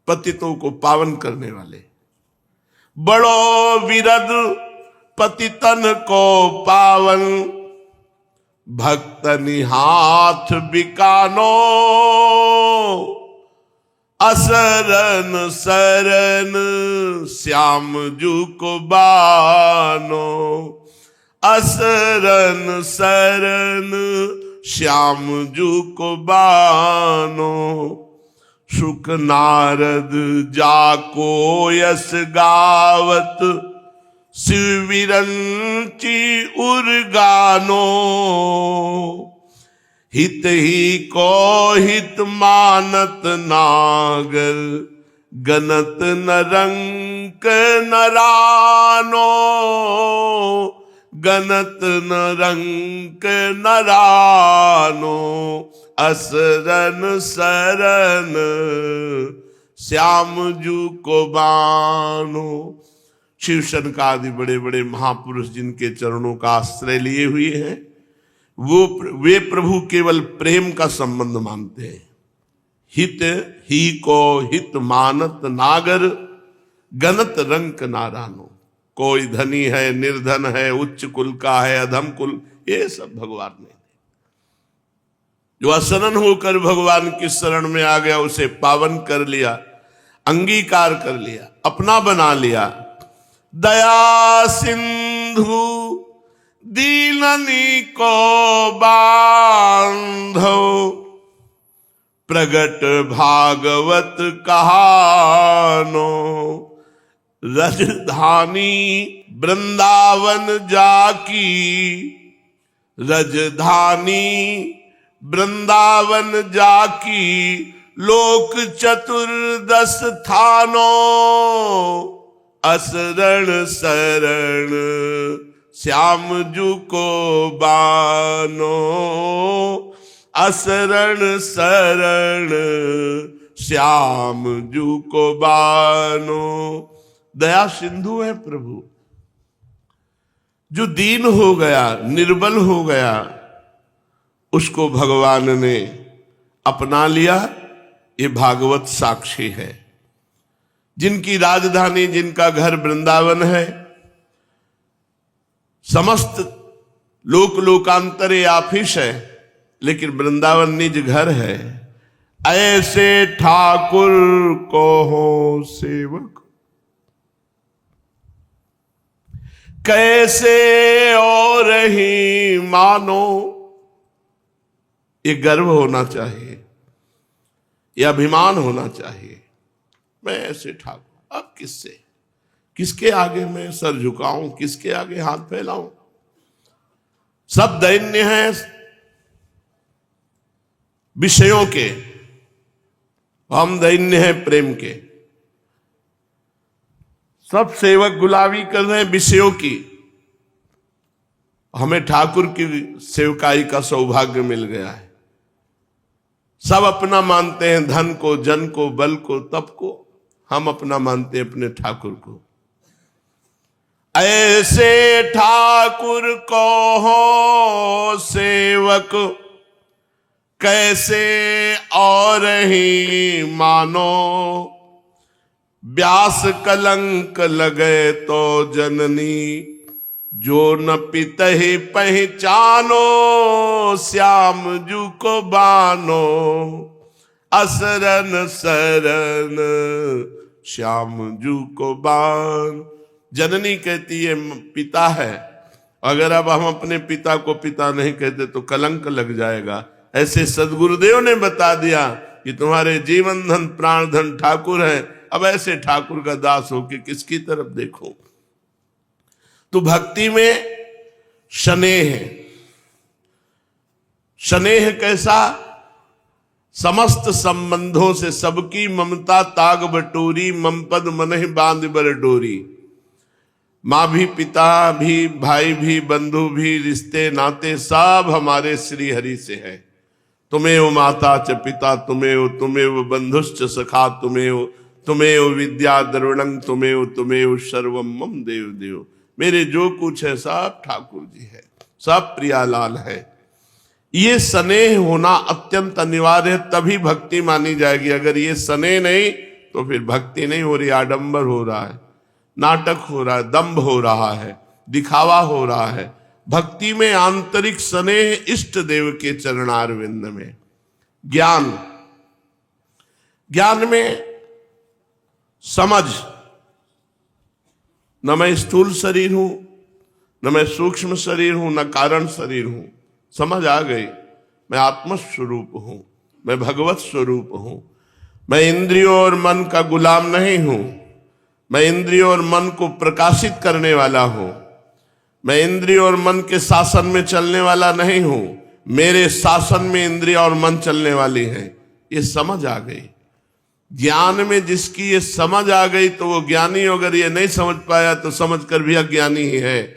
पतितों को पावन करने वाले। बड़ो बिरद पतितन को पावन, भक्तनि हाथ बिकानो, असरन सरन श्याम जू को बानो, असरन सरन श्याम जू को बानो। शुक नारद जाको यस गावत, शिविरंची उर्गानो, हित ही को हित मानत नागर, गनत न रंक नरानो, गनत न रंक नरानो, असरन सरन श्याम जू को बानो। शिव शनका आदि बड़े बड़े महापुरुष जिनके चरणों का आश्रय लिए हुए हैं, वे प्रभु केवल प्रेम का संबंध मानते हैं। हित ही को हित मानत नागर, गनत रंक नारानो। कोई धनी है, निर्धन है, उच्च कुल का है, अधम कुल, ये सब भगवान ने, जो असनन होकर भगवान की शरण में आ गया उसे पावन कर लिया, अंगीकार कर लिया, अपना बना लिया। दया सिंधु दीननी को बांधो, प्रगट भागवत कहानो। रजधानी वृंदावन जाकी, रजधानी वृंदावन जाकी, लोक चतुर्दश थानो, असरण शरण श्याम जू को बानो, असरण शरण श्याम जू को बानो। दया सिंधु है प्रभु, जो दीन हो गया, निर्बल हो गया, उसको भगवान ने अपना लिया। ये भागवत साक्षी है। जिनकी राजधानी, जिनका घर वृंदावन है, समस्त लोक लोकांतरे आफिस है, लेकिन वृंदावन निज घर है। ऐसे ठाकुर को हो सेवक, कैसे और ही मानो। ये गर्व होना चाहिए, ये अभिमान होना चाहिए। मैं ऐसे ठाकुर, अब किससे, किसके आगे मैं सर झुकाऊं, किसके आगे हाथ फैलाऊं। सब दैन्य हैं विषयों के, हम दैन्य हैं प्रेम के। सब सेवक गुलामी कर रहे हैं विषयों की, हमें ठाकुर की सेवकाई का सौभाग्य मिल गया है। सब अपना मानते हैं, धन को, जन को, बल को, तप को। हम अपना मानते हैं अपने ठाकुर को। ऐसे ठाकुर को हो सेवक, कैसे और ही मानो। व्यास कलंक लगे तो जननी, जो न पितहि पहचानो, श्याम जू को बानो, असरन सरन श्याम जू को बान। जननी कहती है पिता है, अगर अब हम अपने पिता को पिता नहीं कहते तो कलंक लग जाएगा। ऐसे सदगुरुदेव ने बता दिया कि तुम्हारे जीवन धन प्राण धन ठाकुर है, अब ऐसे ठाकुर का दास हो कि किसकी तरफ देखो। तो भक्ति में स्नेह है। स्नेह कैसा? समस्त संबंधों से सबकी ममता ताग बटोरी, ममपद मनहि बांध बर डोरी। माँ भी, पिता भी, भाई भी, बंधु भी, रिश्ते नाते सब हमारे श्री हरि से है। तुम्हें माता च पिता, तुम्हें बंधुश्च सखा, तुम्हें विद्या द्रविणं, तुम्हें सर्वम मम देव देव। मेरे जो कुछ है सब ठाकुर जी है, सब प्रियालाल है। ये स्नेह होना अत्यंत अनिवार्य है, तभी भक्ति मानी जाएगी। अगर ये स्नेह नहीं तो फिर भक्ति नहीं हो रही, आडंबर हो रहा है, नाटक हो रहा है, दंभ हो रहा है, दिखावा हो रहा है। भक्ति में आंतरिक स्नेह इष्ट देव के चरणारविंद में। ज्ञान, ज्ञान में समझ, न मैं स्थूल शरीर हूं, न मैं सूक्ष्म शरीर हूं, न कारण शरीर हूं। समझ आ गई, मैं आत्मस्वरूप हूं, मैं भगवत स्वरूप हूं। मैं इंद्रियों और मन का गुलाम नहीं हूं, मैं इंद्रियों और मन को प्रकाशित करने वाला हूं। मैं इंद्रियों और मन के शासन में चलने वाला नहीं हूं, मेरे शासन में इंद्रिया और मन चलने वाली है। ये समझ आ गई। ज्ञान में जिसकी ये समझ आ गई तो वो ज्ञानी। अगर ये नहीं समझ पाया तो समझ कर भी अज्ञानी ही है।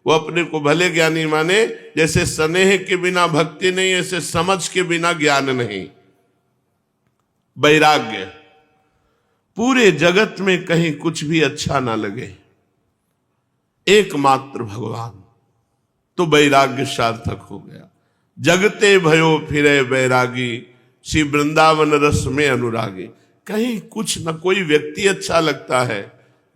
वो अपने को भले ज्ञानी माने। जैसे स्नेह के बिना भक्ति नहीं, ऐसे समझ के बिना ज्ञान नहीं। वैराग्य, पूरे जगत में कहीं कुछ भी अच्छा ना लगे, एकमात्र भगवान, तो वैराग्य सार्थक हो गया। जगते भयो फिरे बैरागी, श्री वृंदावन रस में अनुरागी। कहीं कुछ न कोई व्यक्ति अच्छा लगता है,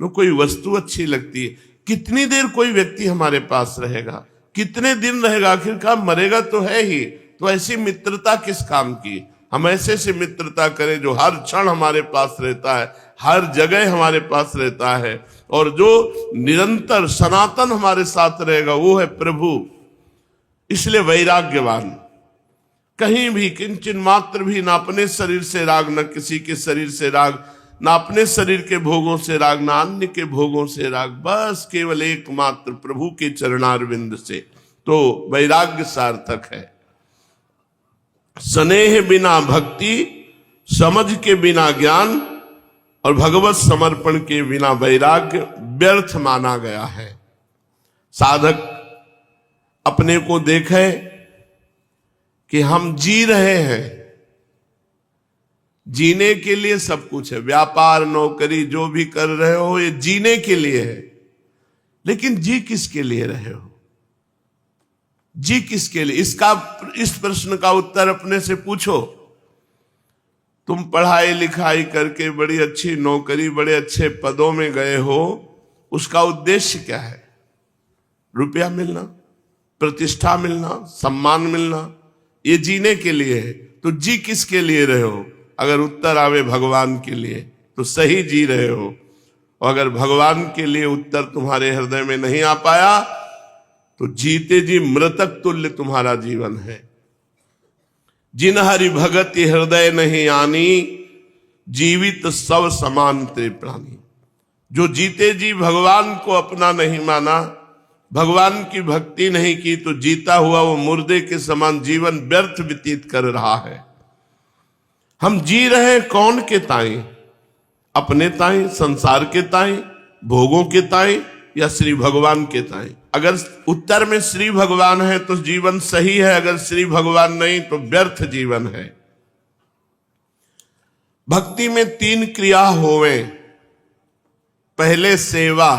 न कोई वस्तु अच्छी लगती है। कितनी देर कोई व्यक्ति हमारे पास रहेगा, कितने दिन रहेगा, आखिरकार मरेगा तो है ही। तो ऐसी मित्रता किस काम की? हम ऐसे से मित्रता करें जो हर क्षण हमारे पास रहता है, हर जगह हमारे पास रहता है, और जो निरंतर सनातन हमारे साथ रहेगा वो है प्रभु। इसलिए वैराग्यवान, कहीं भी किंचन मात्र भी ना अपने शरीर से राग, न किसी के शरीर से राग, ना अपने शरीर के भोगों से राग, ना अन्य के भोगों से राग, बस केवल एकमात्र प्रभु के चरणारविंद से। तो वैराग्य सार्थक है। स्नेह बिना भक्ति, समझ के बिना ज्ञान और भगवत समर्पण के बिना वैराग्य व्यर्थ माना गया है। साधक अपने को देखे कि हम जी रहे हैं, जीने के लिए सब कुछ है। व्यापार नौकरी जो भी कर रहे हो ये जीने के लिए है, लेकिन जी किसके लिए रहे हो? जी किसके लिए? इस प्रश्न का उत्तर अपने से पूछो। तुम पढ़ाई लिखाई करके बड़ी अच्छी नौकरी, बड़े अच्छे पदों में गए हो, उसका उद्देश्य क्या है? रुपया मिलना, प्रतिष्ठा मिलना, सम्मान मिलना, ये जीने के लिए है। तो जी किसके लिए रहे हो? अगर उत्तर आवे भगवान के लिए तो सही जी रहे हो, और अगर भगवान के लिए उत्तर तुम्हारे हृदय में नहीं आ पाया तो जीते जी मृतक तुल्य तुम्हारा जीवन है। जिन हरि भगति हृदय नहीं आनी, जीवित सब समान ते प्राणी। जो जीते जी भगवान को अपना नहीं माना, भगवान की भक्ति नहीं की, तो जीता हुआ वो मुर्दे के समान जीवन व्यर्थ व्यतीत कर रहा है। हम जी रहे कौन के ताई? अपने ताई, संसार के ताई, भोगों के ताई, या श्री भगवान के ताई? अगर उत्तर में श्री भगवान है तो जीवन सही है, अगर श्री भगवान नहीं तो व्यर्थ जीवन है। भक्ति में 3 क्रिया होवे, पहले सेवा,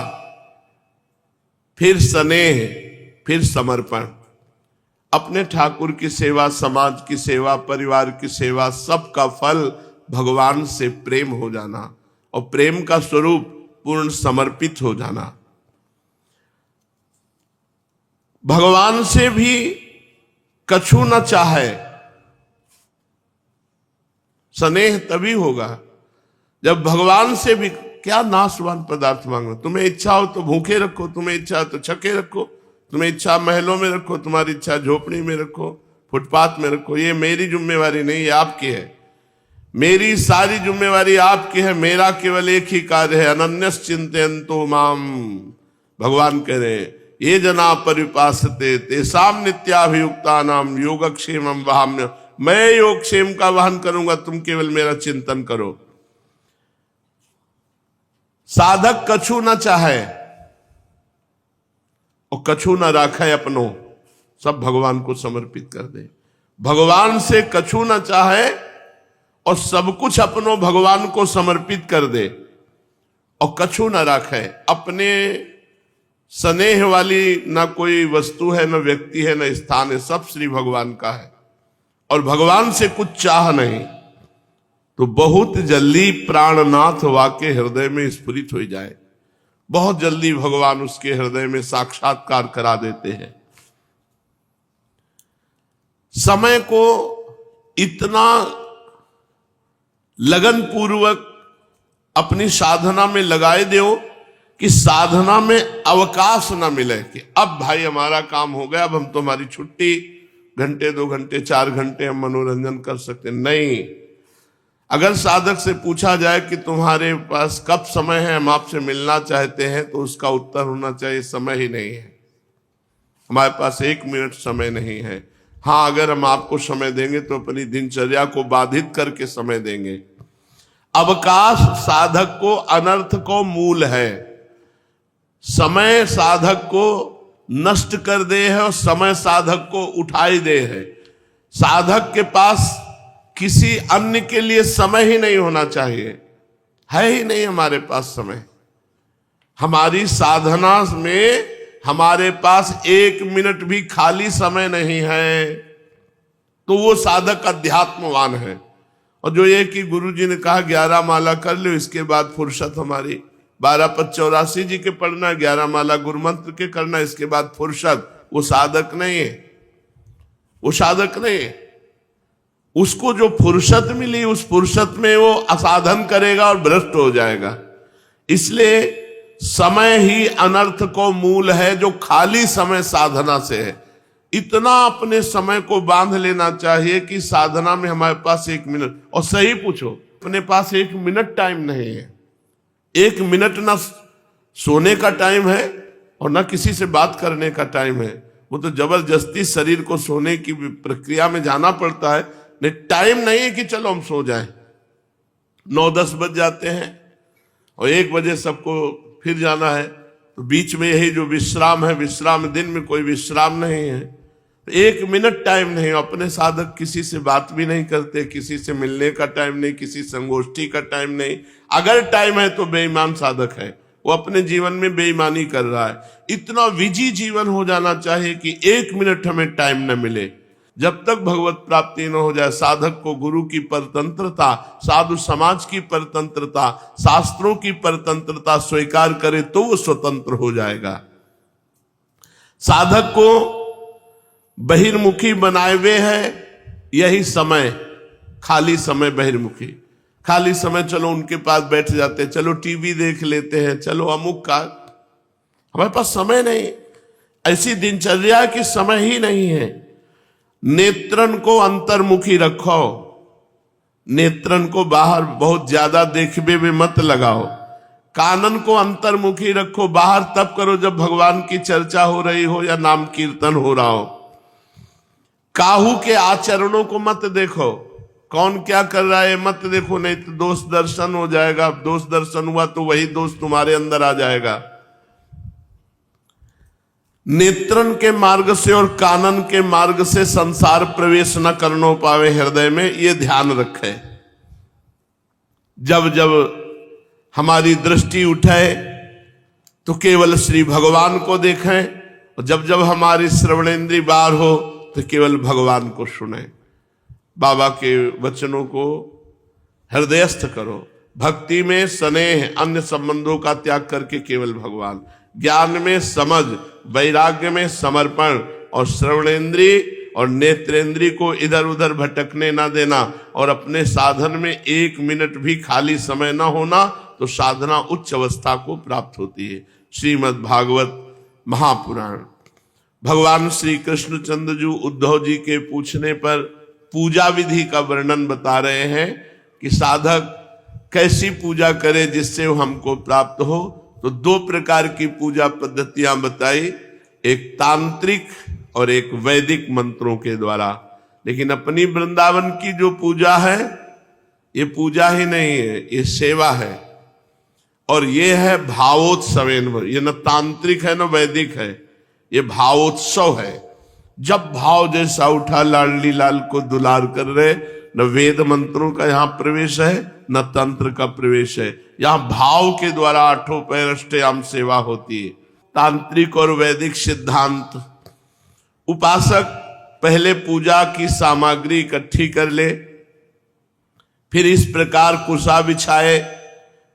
फिर स्नेह, फिर समर्पण। अपने ठाकुर की सेवा, समाज की सेवा, परिवार की सेवा, सबका फल भगवान से प्रेम हो जाना, और प्रेम का स्वरूप पूर्ण समर्पित हो जाना। भगवान से भी कछु न चाहे। स्नेह तभी होगा जब भगवान से भी, क्या नाशवान पदार्थ मांगना। तुम्हें इच्छा हो तो भूखे रखो, तुम्हें इच्छा हो तो छके रखो, तुम्हें इच्छा महलों में रखो, तुम्हारी इच्छा झोपड़ी में रखो, फुटपाथ में रखो। ये मेरी जिम्मेवारी नहीं, ये आपकी है। मेरी सारी जिम्मेवारी आपकी है। मेरा केवल एक ही कार्य है, अनन्यस चिंतयन्तो माम। भगवान कह रहे हैं, ये जना परिपासते तेसाम नित्याभियुक्ता नाम योगक्षेमम वहाम्य। मैं योगक्षेम का वहन करूंगा, तुम केवल मेरा चिंतन करो। साधक कछु न चाहे और कछु न राखे अपनो, सब भगवान को समर्पित कर दे। भगवान से कछु न चाहे और सब कुछ अपनो भगवान को समर्पित कर दे। और कछु न राखे, अपने स्नेह वाली ना कोई वस्तु है, न व्यक्ति है, न स्थान है, सब श्री भगवान का है। और भगवान से कुछ चाह नहीं तो बहुत जल्दी प्राणनाथ वाके हृदय में स्फुरित हो जाए। बहुत जल्दी भगवान उसके हृदय में साक्षात्कार करा देते हैं। समय को इतना लगन पूर्वक अपनी साधना में लगाए दो कि साधना में अवकाश ना मिले कि अब भाई हमारा काम हो गया, अब हम तुम्हारी छुट्टी, घंटे 2 घंटे 4 घंटे हम मनोरंजन कर सकते नहीं। अगर साधक से पूछा जाए कि तुम्हारे पास कब समय है, हम आपसे मिलना चाहते हैं, तो उसका उत्तर होना चाहिए समय ही नहीं है, हमारे पास 1 मिनट समय नहीं है। हाँ, अगर हम आपको समय देंगे तो अपनी दिनचर्या को बाधित करके समय देंगे। अवकाश साधक को अनर्थ को मूल है। समय साधक को नष्ट कर दे है और समय साधक को उठाई दे है। साधक के पास किसी अन्य के लिए समय ही नहीं होना चाहिए, है ही नहीं हमारे पास समय। हमारी साधना में हमारे पास 1 मिनट भी खाली समय नहीं है, तो वो साधक अध्यात्मवान है। और जो ये कि गुरुजी ने कहा 11 माला कर लो, इसके बाद फुर्सत हमारी 12 पद 84 जी के पढ़ना, 11 माला गुरु मंत्र के करना, इसके बाद फुर्सत, वो साधक नहीं है, वो साधक नहीं है। उसको जो फुर्सत मिली उस फुर्सत में वो असाधन करेगा और भ्रष्ट हो जाएगा। इसलिए समय ही अनर्थ को मूल है, जो खाली समय साधना से है। इतना अपने समय को बांध लेना चाहिए कि साधना में हमारे पास 1 मिनट, और सही पूछो, अपने पास 1 मिनट टाइम नहीं है। 1 मिनट ना सोने का टाइम है और ना किसी से बात करने का टाइम है। वो तो जबरदस्ती शरीर को सोने की प्रक्रिया में जाना पड़ता है। नहीं, टाइम नहीं है कि चलो हम सो जाएं। 9-10 बज जाते हैं और 1 बजे सबको फिर जाना है, तो बीच में यही जो विश्राम है, विश्राम दिन में कोई विश्राम नहीं है। 1 मिनट टाइम नहीं। अपने साधक किसी से बात भी नहीं करते, किसी से मिलने का टाइम नहीं, किसी संगोष्ठी का टाइम नहीं। अगर टाइम है तो बेईमान साधक है, वो अपने जीवन में बेईमानी कर रहा है। इतना विजी जीवन हो जाना चाहिए कि 1 मिनट हमें टाइम न मिले। जब तक भगवत प्राप्ति न हो जाए, साधक को गुरु की परतंत्रता, साधु समाज की परतंत्रता, शास्त्रों की परतंत्रता स्वीकार करे तो वो स्वतंत्र हो जाएगा। साधक को बहिर्मुखी बनाए हुए है यही समय, खाली समय बहिर्मुखी। खाली समय चलो उनके पास बैठ जाते, चलो टीवी देख लेते हैं, चलो अमुक का, हमारे पास समय नहीं। ऐसी दिनचर्या की समय ही नहीं है। नेत्रन को अंतर्मुखी रखो, नेत्रन को बाहर बहुत ज्यादा देखने में मत लगाओ। कानन को अंतर्मुखी रखो, बाहर तब करो जब भगवान की चर्चा हो रही हो या नाम कीर्तन हो रहा हो। काहू के आचरणों को मत देखो, कौन क्या कर रहा है मत देखो, नहीं तो दोष दर्शन हो जाएगा। दोष दर्शन हुआ तो वही दोष तुम्हारे अंदर आ जाएगा। नेत्रन के मार्ग से और कानन के मार्ग से संसार प्रवेश न करनो पावे हृदय में, ये ध्यान रखे। जब जब हमारी दृष्टि उठे तो केवल श्री भगवान को देखें, और जब जब हमारी श्रवणेन्द्रिय बाहर हो तो केवल भगवान को सुने। बाबा के वचनों को हृदयस्थ करो। भक्ति में स्नेह, अन्य संबंधों का त्याग करके केवल भगवान। ज्ञान में समझ, वैराग्य में समर्पण और श्रवणेन्द्रिय और नेत्रेंद्रिय को इधर उधर भटकने ना देना और अपने साधन में 1 मिनट भी खाली समय ना होना, तो साधना उच्च अवस्था को प्राप्त होती है। श्रीमद् भागवत महापुराण। भगवान श्री कृष्णचंद्र जी उद्धव जी के पूछने पर पूजा विधि का वर्णन बता रहे हैं कि साधक कैसी पूजा करे जिससे वो हमको प्राप्त हो। तो 2 प्रकार की पूजा पद्धतियां बताई, एक तांत्रिक और एक वैदिक मंत्रों के द्वारा। लेकिन अपनी वृंदावन की जो पूजा है ये पूजा ही नहीं है, ये सेवा है और ये है भावोत्सवेन। ये न तांत्रिक है न वैदिक है, ये भावोत्सव है। जब भाव जैसा उठा लाडली लाल को दुलार कर रहे, न वेद मंत्रों का यहाँ प्रवेश है न तंत्र का प्रवेश है, यहाँ भाव के द्वारा 8 पैर अष्टयाम सेवा होती है। तांत्रिक और वैदिक सिद्धांत। उपासक पहले पूजा की सामग्री इकट्ठी कर ले, फिर इस प्रकार कुशा बिछाए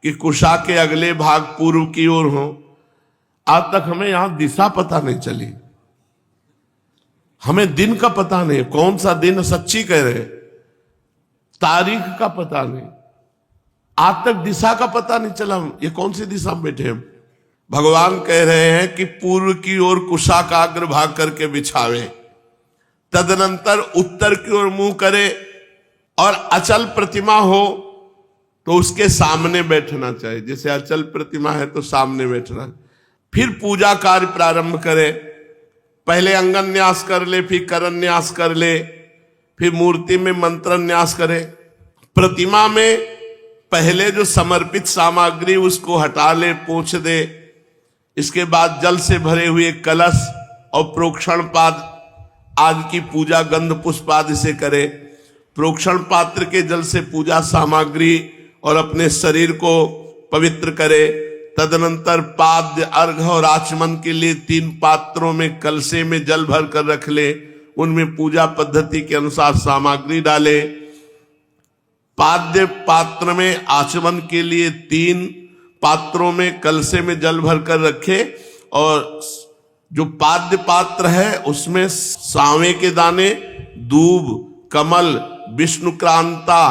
कि कुशा के अगले भाग पूर्व की ओर हो। आज तक हमें यहां दिशा पता नहीं चली, हमें दिन का पता नहीं, कौन सा दिन, सच्ची कह रहे, तारीख का पता नहीं, आज तक दिशा का पता नहीं चला। ये कौन सी दिशा में बैठे हम? भगवान कह रहे हैं कि पूर्व की ओर कुशा का अग्रभाग करके बिछावे, तदनंतर उत्तर की ओर मुंह करे और अचल प्रतिमा हो तो उसके सामने बैठना चाहिए। जैसे अचल प्रतिमा है तो सामने बैठना। फिर पूजा कार्य प्रारंभ करे, पहले अंगन न्यास कर ले, फिर करन न्यास कर ले, फिर मूर्ति में मंत्र न्यास करे। प्रतिमा में पहले जो समर्पित सामग्री उसको हटा ले, पोंछ दे। इसके बाद जल से भरे हुए कलश और प्रोक्षण पाद आज की पूजा गंध पुष्प आदि से करे। प्रोक्षण पात्र के जल से पूजा सामग्री और अपने शरीर को पवित्र करे। तदनंतर पाद्य, अर्घ और आचमन के लिए 3 पात्रों में कलशे में जल भर कर रख ले, उनमें पूजा पद्धति के अनुसार सामग्री डाले। पाद्य पात्र में आचमन के लिए 3 पात्रों में कलशे में जल भर कर रखे और जो पाद्य पात्र है उसमें सांवे के दाने, दूब, कमल, विष्णुक्रांता,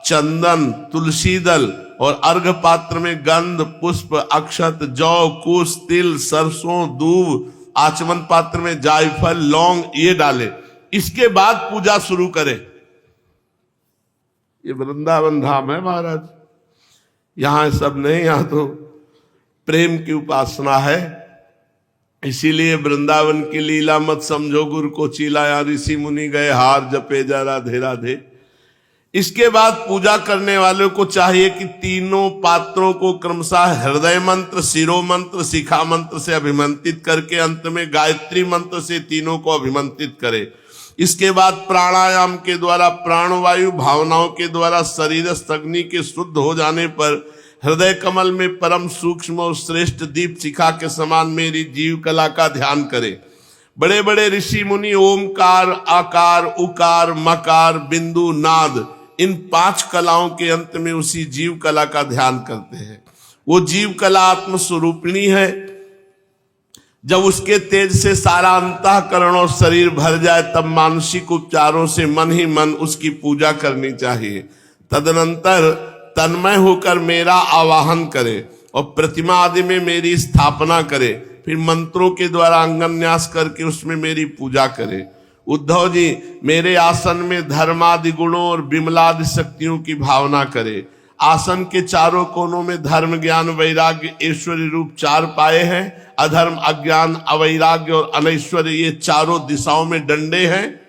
चंदन, तुलसी दल और अर्घ पात्र में गंध, पुष्प, अक्षत, जौ, कुश, तिल, सरसों, दूब, आचमन पात्र में जायफल, लौंग ये डाले। इसके बाद पूजा शुरू करे। ये वृंदावन धाम है महाराज, यहां सब नहीं, यहां तो प्रेम की उपासना है। इसीलिए वृंदावन की लीला मत समझो गुरु को चीला, या ऋषि मुनि गए हार जपे जा राधे राधे। इसके बाद पूजा करने वालों को चाहिए कि तीनों पात्रों को क्रमशः हृदय मंत्र, शिरो मंत्र, शिखा मंत्र से अभिमंत्रित करके अंत में गायत्री मंत्र से तीनों को अभिमंत्रित करे। इसके बाद प्राणायाम के द्वारा प्राणवायु भावनाओं के द्वारा शरीरस्थ अग्नि के शुद्ध हो जाने पर हृदय कमल में परम सूक्ष्म और श्रेष्ठ दीप शिखा के समान मेरी जीव कला का ध्यान करे। बड़े बड़े ऋषि मुनि ओमकार, आकार, उकार, मकार, बिंदु, नाद इन 5 कलाओं के अंत में उसी जीव कला का ध्यान करते हैं। वो जीव कला आत्म स्वरूपिणी है। जब उसके तेज से सारा अंतःकरण और शरीर भर जाए तब मानसिक उपचारों से मन ही मन उसकी पूजा करनी चाहिए। तदनंतर तन्मय होकर मेरा आवाहन करे और प्रतिमा आदि में मेरी स्थापना करे। फिर मंत्रों के द्वारा अंगन्यास करके उसमें मेरी पूजा करे। उद्धव जी मेरे आसन में धर्मादि गुणों और विमलादि शक्तियों की भावना करे। आसन के चारों कोनों में धर्म, ज्ञान, वैराग्य, ऐश्वर्य रूप 4 पाए हैं। अधर्म, अज्ञान, अवैराग्य और अनैश्वर्य ये चारों दिशाओं में डंडे हैं।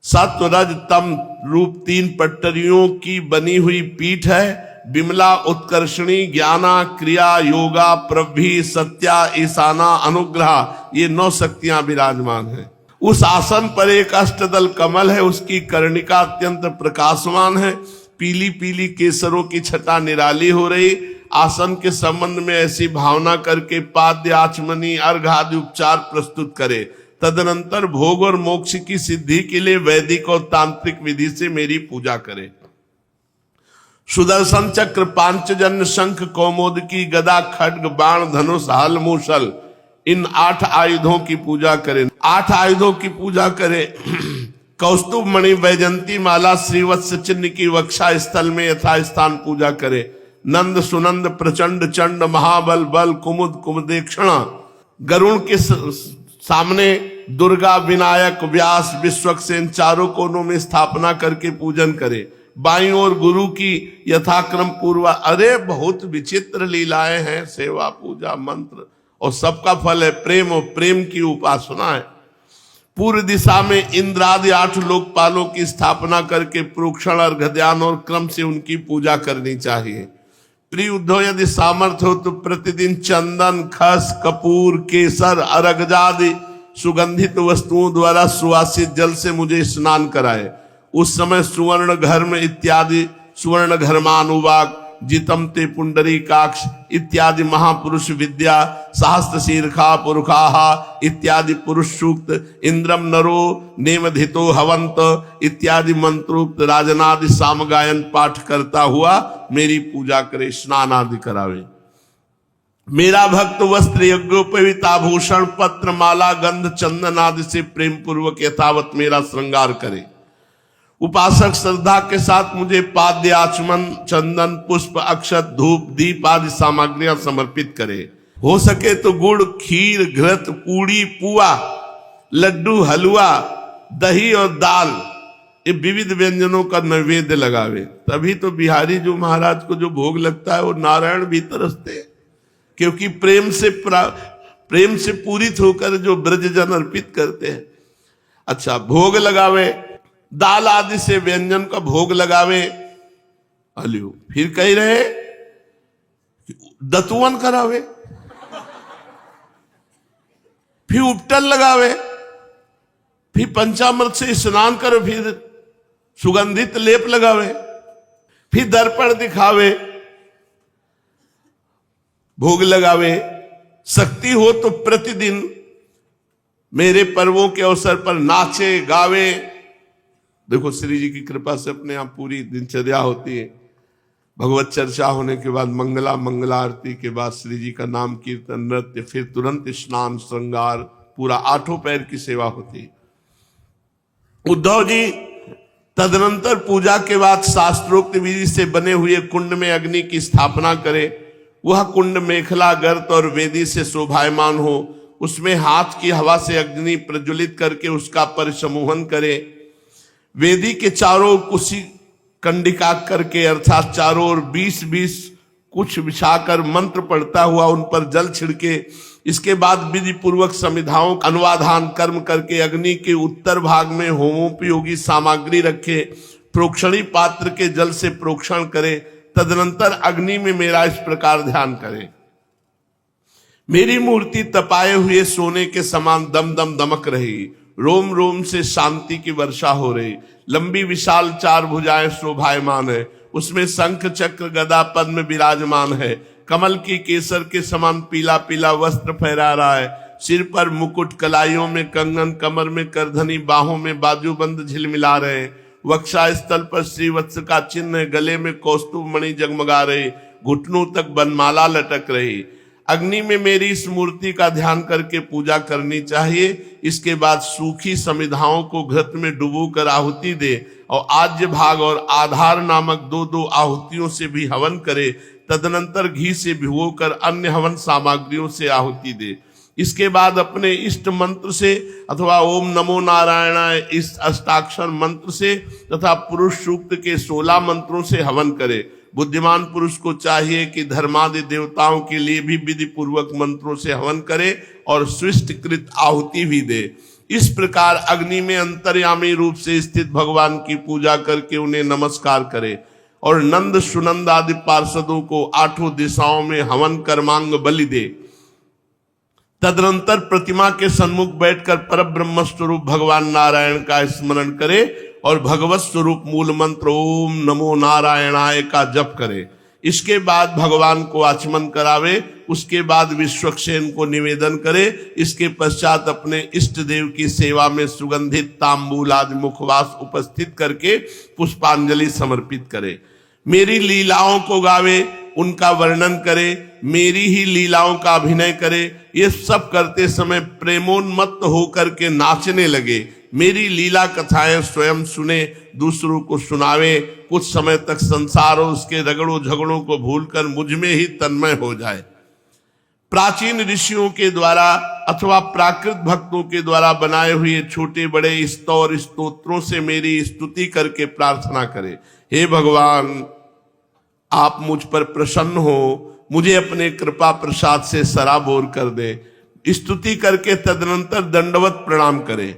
सत्व, रज, तम रूप 3 पट्टरियों की बनी हुई पीठ है। विमला, उत्कर्षणी, ज्ञाना, क्रिया, योगा, प्रभि, सत्या, ईशाना, अनुग्रह ये 9 शक्तियां विराजमान हैं। उस आसन पर एक अष्टदल कमल है, उसकी कर्णिका अत्यंत प्रकाशमान है। पीली पीली केसरों की छटा निराली हो रही। आसन के संबंध में ऐसी भावना करके पाद्य, आचमनी, अर्घ आदि उपचार प्रस्तुत करे। तदनंतर भोग और मोक्ष की सिद्धि के लिए वैदिक और तांत्रिक विधि से मेरी पूजा करे। सुदर्शन चक्र, पांचजन्य, शंख, कौमोदकी, गदा, खड्ग, बाण, धनुष, हल, मूसल, इन 8 आयुधों की पूजा करें। 8 आयुधों की पूजा करें। कौस्तुभ मणि, वैजंती माला, श्रीवत्स चिन्ह की वक्षा स्थल में यथास्थान पूजा करे। नंद, सुनंद, प्रचंड, चंड, महाबल, बल, कुमुद, कुमुदेक्षण, गरुण के सामने दुर्गा, विनायक, व्यास, विश्वक्सेन चारों कोनों में स्थापना करके पूजन करे। बाईं ओर गुरु की यथाक्रम पूर्वा। अरे बहुत विचित्र लीलाएं हैं, सेवा, पूजा, मंत्र, और सबका फल है प्रेम, और प्रेम की उपासना है। पूर्व दिशा में इंद्रादि 8 लोकपालों की स्थापना करके प्रोक्षण, अर्घ, ध्यान और क्रम से उनकी पूजा करनी चाहिए। प्रिय उद्धव, यदि सामर्थ्य हो तो प्रतिदिन चंदन, खस, कपूर, केसर, अर्घजादि सुगंधित वस्तुओं द्वारा सुवासित जल से मुझे स्नान कराए। उस समय सुवर्ण घर्म इत्यादि, सुवर्ण घर्मानुवाक, जितम ते पुंडरीकाक्ष इत्यादि महापुरुष विद्या, सहस्त्र शीर्षा पुरुषाहा इत्यादि पुरुष सूक्त, इंद्रम नरो नेमधितो हवंत इत्यादि मंत्रोक्त राजनादि सामगायन पाठ करता हुआ मेरी पूजा करे, स्नान आदि करावे। मेरा भक्त वस्त्र, यज्ञोपवीत, आभूषण, पत्र, माला, गंध, चंदन आदि से प्रेम पूर्वक यथावत मेरा श्रृंगार करे। उपासक श्रद्धा के साथ मुझे पाद्य, आचमन, चंदन, पुष्प, अक्षत, धूप, दीप आदि सामग्रियां समर्पित करे। हो सके तो गुड़, खीर, घृत, पूड़ी, पुआ, लड्डू, हलवा, दही और दाल, ये विविध व्यंजनों का नैवेद्य लगावे। तभी तो बिहारी जो महाराज को जो भोग लगता है वो नारायण भी तरसते हैं, क्योंकि प्रेम से पूरित होकर जो ब्रजजन अर्पित करते हैं। अच्छा, भोग लगावे, दाल आदि से व्यंजन का भोग लगावे। अलियो फिर कह रहे दतुवन करावे, फिर उपटल लगावे, फिर पंचामृत से स्नान करे, फिर सुगंधित लेप लगावे, फिर दर्पण दिखावे, भोग लगावे। शक्ति हो तो प्रतिदिन मेरे पर्वों के अवसर पर नाचे गावे। देखो श्री जी की कृपा से अपने यहाँ पूरी दिनचर्या होती है। भगवत चर्चा होने के बाद मंगला आरती के बाद श्री जी का नाम कीर्तन, नृत्य, फिर तुरंत स्नान, श्रृंगार, पूरा 8 पैर की सेवा होती है। उद्धव जी तदनंतर पूजा के बाद शास्त्रोक्त विधि से बने हुए कुंड में अग्नि की स्थापना करे। वह कुंड मेखला, गर्त और वेदी से शोभायमान हो। उसमें हाथ की हवा से अग्नि प्रज्वलित करके उसका परिसमूहन करे। वेदी के चारों कुशी कंडिका करके, अर्थात चारों ओर 20-20 कुछ बिछाकर मंत्र पढ़ता हुआ उन पर जल छिड़के। इसके बाद विधि पूर्वक समिधाओं अनुवाधान कर्म करके अग्नि के उत्तर भाग में होमोपयोगी सामग्री रखे। प्रोक्षणी पात्र के जल से प्रोक्षण करे। तदनंतर अग्नि में मेरा इस प्रकार ध्यान करे। मेरी मूर्ति तपाए हुए सोने के समान दम दम दमक रही। रोम रोम से शांति की वर्षा हो रही। लंबी विशाल 4 भुजाएं शोभायमान है। उसमें शंख, चक्र, गदा, पद्म विराजमान है। कमल की केसर के समान पीला पीला वस्त्र फहरा रहा है। सिर पर मुकुट, कलाइयों में कंगन, कमर में करधनी, बाहों में बाजूबंद झिलमिला रहे हैं। वक्षा स्थल पर श्रीवत्स का चिन्ह है। गले में कौस्तुभ मणि जगमगा रहे। घुटनों तक बनमाला लटक रही। अग्नि में मेरी इस मूर्ति का ध्यान करके पूजा करनी चाहिए। इसके बाद सूखी समिधाओं को घृत में डुबोकर आहुति दे और आज्य भाग और आधार नामक 2-2 आहुतियों से भी हवन करे। तदनंतर घी से भिगोकर अन्य हवन सामग्रियों से आहुति दे। इसके बाद अपने इष्ट मंत्र से अथवा ओम नमो नारायणाय इस अष्टाक्षर मंत्र से तथा पुरुष सूक्त के 16 मंत्रों से हवन करे। बुद्धिमान पुरुष को चाहिए कि धर्मादि देवताओं के लिए भी विधि पूर्वक मंत्रों से हवन करे और स्विष्टकृत आहुति भी दे। इस प्रकार अग्नि में अंतर्यामी रूप से स्थित भगवान की पूजा करके उन्हें नमस्कार करे और नंद, सुनंद आदि पार्षदों को 8 दिशाओं में हवन कर्मांग बलि दे। तदनंतर प्रतिमा के सन्मुख बैठकर परब्रह्म स्वरूप भगवान नारायण का स्मरण करे और भगवत स्वरूप मूल मंत्र ओम नमो नारायणाय का जप करे। इसके बाद भगवान को आचमन करावे। उसके बाद विश्वक्सेन को निवेदन करे। इसके पश्चात अपने इष्ट देव की सेवा में सुगंधित तांबूल आदि मुखवास उपस्थित करके पुष्पांजलि समर्पित करे। मेरी लीलाओं को गावे, उनका वर्णन करे, मेरी ही लीलाओं का अभिनय करे। ये सब करते समय प्रेमोन्मत्त होकर के नाचने लगे। मेरी लीला कथाएं स्वयं सुने, दूसरों को सुनावे, कुछ समय तक संसार और उसके रगड़ों झगड़ों को भूलकर मुझ में ही तन्मय हो जाए। प्राचीन ऋषियों के द्वारा अथवा प्राकृत भक्तों के द्वारा बनाए हुए छोटे बड़े स्तोत्र स्तोत्रों से मेरी स्तुति करके प्रार्थना करे, हे भगवान आप मुझ पर प्रसन्न हो, मुझे अपने कृपा प्रसाद से सराबोर कर दे। स्तुति करके तदनंतर दंडवत प्रणाम करे,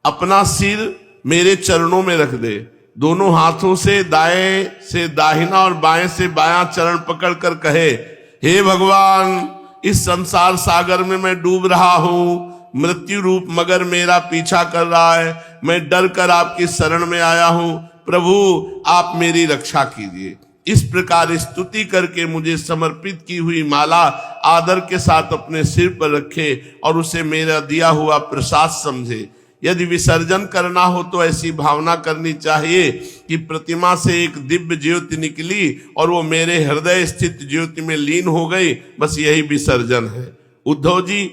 अपना सिर मेरे चरणों में रख दे, दोनों हाथों से दाएं से दाहिना और बाएं से बायां चरण पकड़ कर कहे, हे भगवान इस संसार सागर में मैं डूब रहा हूं, मृत्यु रूप मगर मेरा पीछा कर रहा है, मैं डर कर आपकी शरण में आया हूं, प्रभु आप मेरी रक्षा कीजिए। इस प्रकार स्तुति करके मुझे समर्पित की हुई माला आदर के साथ अपने सिर पर रखे और उसे मेरा दिया हुआ प्रसाद समझे। यदि विसर्जन करना हो तो ऐसी भावना करनी चाहिए कि प्रतिमा से एक दिव्य ज्योति निकली और वो मेरे हृदय स्थित ज्योति में लीन हो गई, बस यही विसर्जन है। उद्धव जी,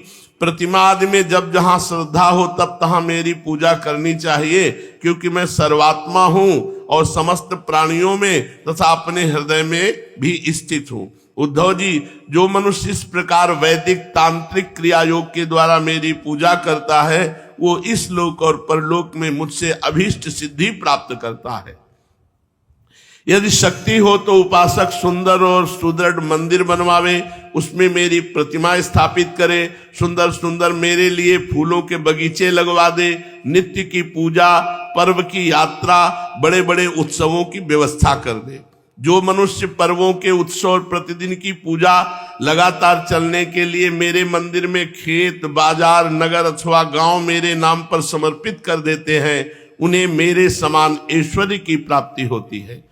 प्रतिमा आदि में जब जहां श्रद्धा हो तब तहां मेरी पूजा करनी चाहिए, क्योंकि मैं सर्वात्मा हूं और समस्त प्राणियों में तथा अपने हृदय में भी स्थित हूं। उद्धव जी, जो मनुष्य इस प्रकार वैदिक तांत्रिक क्रिया योग के द्वारा मेरी पूजा करता है वो इस लोक और परलोक में मुझसे अभीष्ट सिद्धि प्राप्त करता है। यदि शक्ति हो तो उपासक सुंदर और सुदृढ़ मंदिर बनवावे, उसमें मेरी प्रतिमा स्थापित करे, सुंदर सुंदर मेरे लिए फूलों के बगीचे लगवा दे, नित्य की पूजा, पर्व की यात्रा, बड़े बड़े उत्सवों की व्यवस्था कर दे। जो मनुष्य पर्वों के उत्सव और प्रतिदिन की पूजा लगातार चलने के लिए मेरे मंदिर में खेत, बाजार, नगर अथवा गांव मेरे नाम पर समर्पित कर देते हैं, उन्हें मेरे समान ऐश्वर्य की प्राप्ति होती है।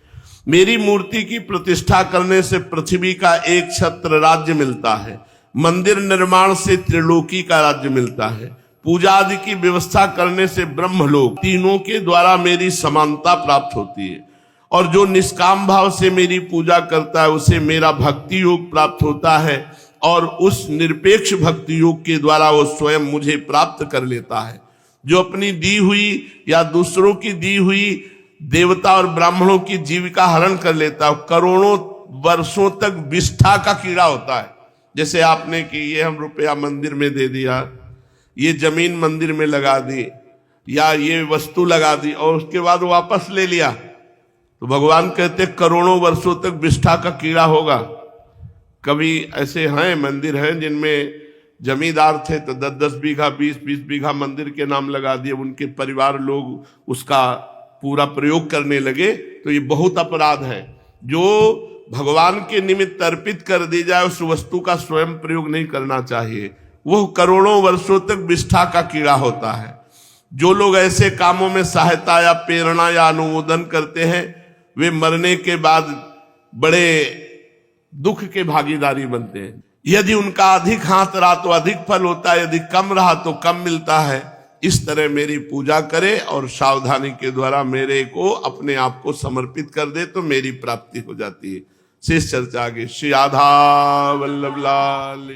मेरी मूर्ति की प्रतिष्ठा करने से पृथ्वी का एक छत्र राज्य मिलता है, मंदिर निर्माण से त्रिलोकी का राज्य मिलता है, पूजा आदि की व्यवस्था करने से ब्रह्मलोक, तीनों के द्वारा मेरी समानता प्राप्त होती है। और जो निष्काम भाव से मेरी पूजा करता है उसे मेरा भक्ति योग प्राप्त होता है और उस निरपेक्ष भक्ति योग के द्वारा वो स्वयं मुझे प्राप्त कर लेता है। जो अपनी दी हुई या दूसरों की दी हुई देवता और ब्राह्मणों की जीविका हरण कर लेता है, करोड़ों वर्षों तक विष्ठा का कीड़ा होता है। जैसे आपने कि ये हम रुपया मंदिर में दे दिया, ये जमीन मंदिर में लगा दी या ये वस्तु लगा दी और उसके बाद वापस ले लिया, तो भगवान कहते करोड़ों वर्षों तक विष्ठा का कीड़ा होगा। कभी ऐसे हैं मंदिर हैं जिनमें जमींदार थे तो 10-10 बीघा 20-20 बीघा मंदिर के नाम लगा दिए, उनके परिवार लोग उसका पूरा प्रयोग करने लगे, तो ये बहुत अपराध है। जो भगवान के निमित्त अर्पित कर दी जाए उस वस्तु का स्वयं प्रयोग नहीं करना चाहिए, वो करोड़ों वर्षों तक विष्ठा का कीड़ा होता है। जो लोग ऐसे कामों में सहायता या प्रेरणा या अनुमोदन करते हैं वे मरने के बाद बड़े दुख के भागीदारी बनते हैं। यदि उनका अधिक हाथ रहा तो अधिक फल होता है, यदि कम रहा तो कम मिलता है। इस तरह मेरी पूजा करे और सावधानी के द्वारा मेरे को अपने आप को समर्पित कर दे तो मेरी प्राप्ति हो जाती है। शेष चर्चा आगे। श्री राधा वल्लभ लाल।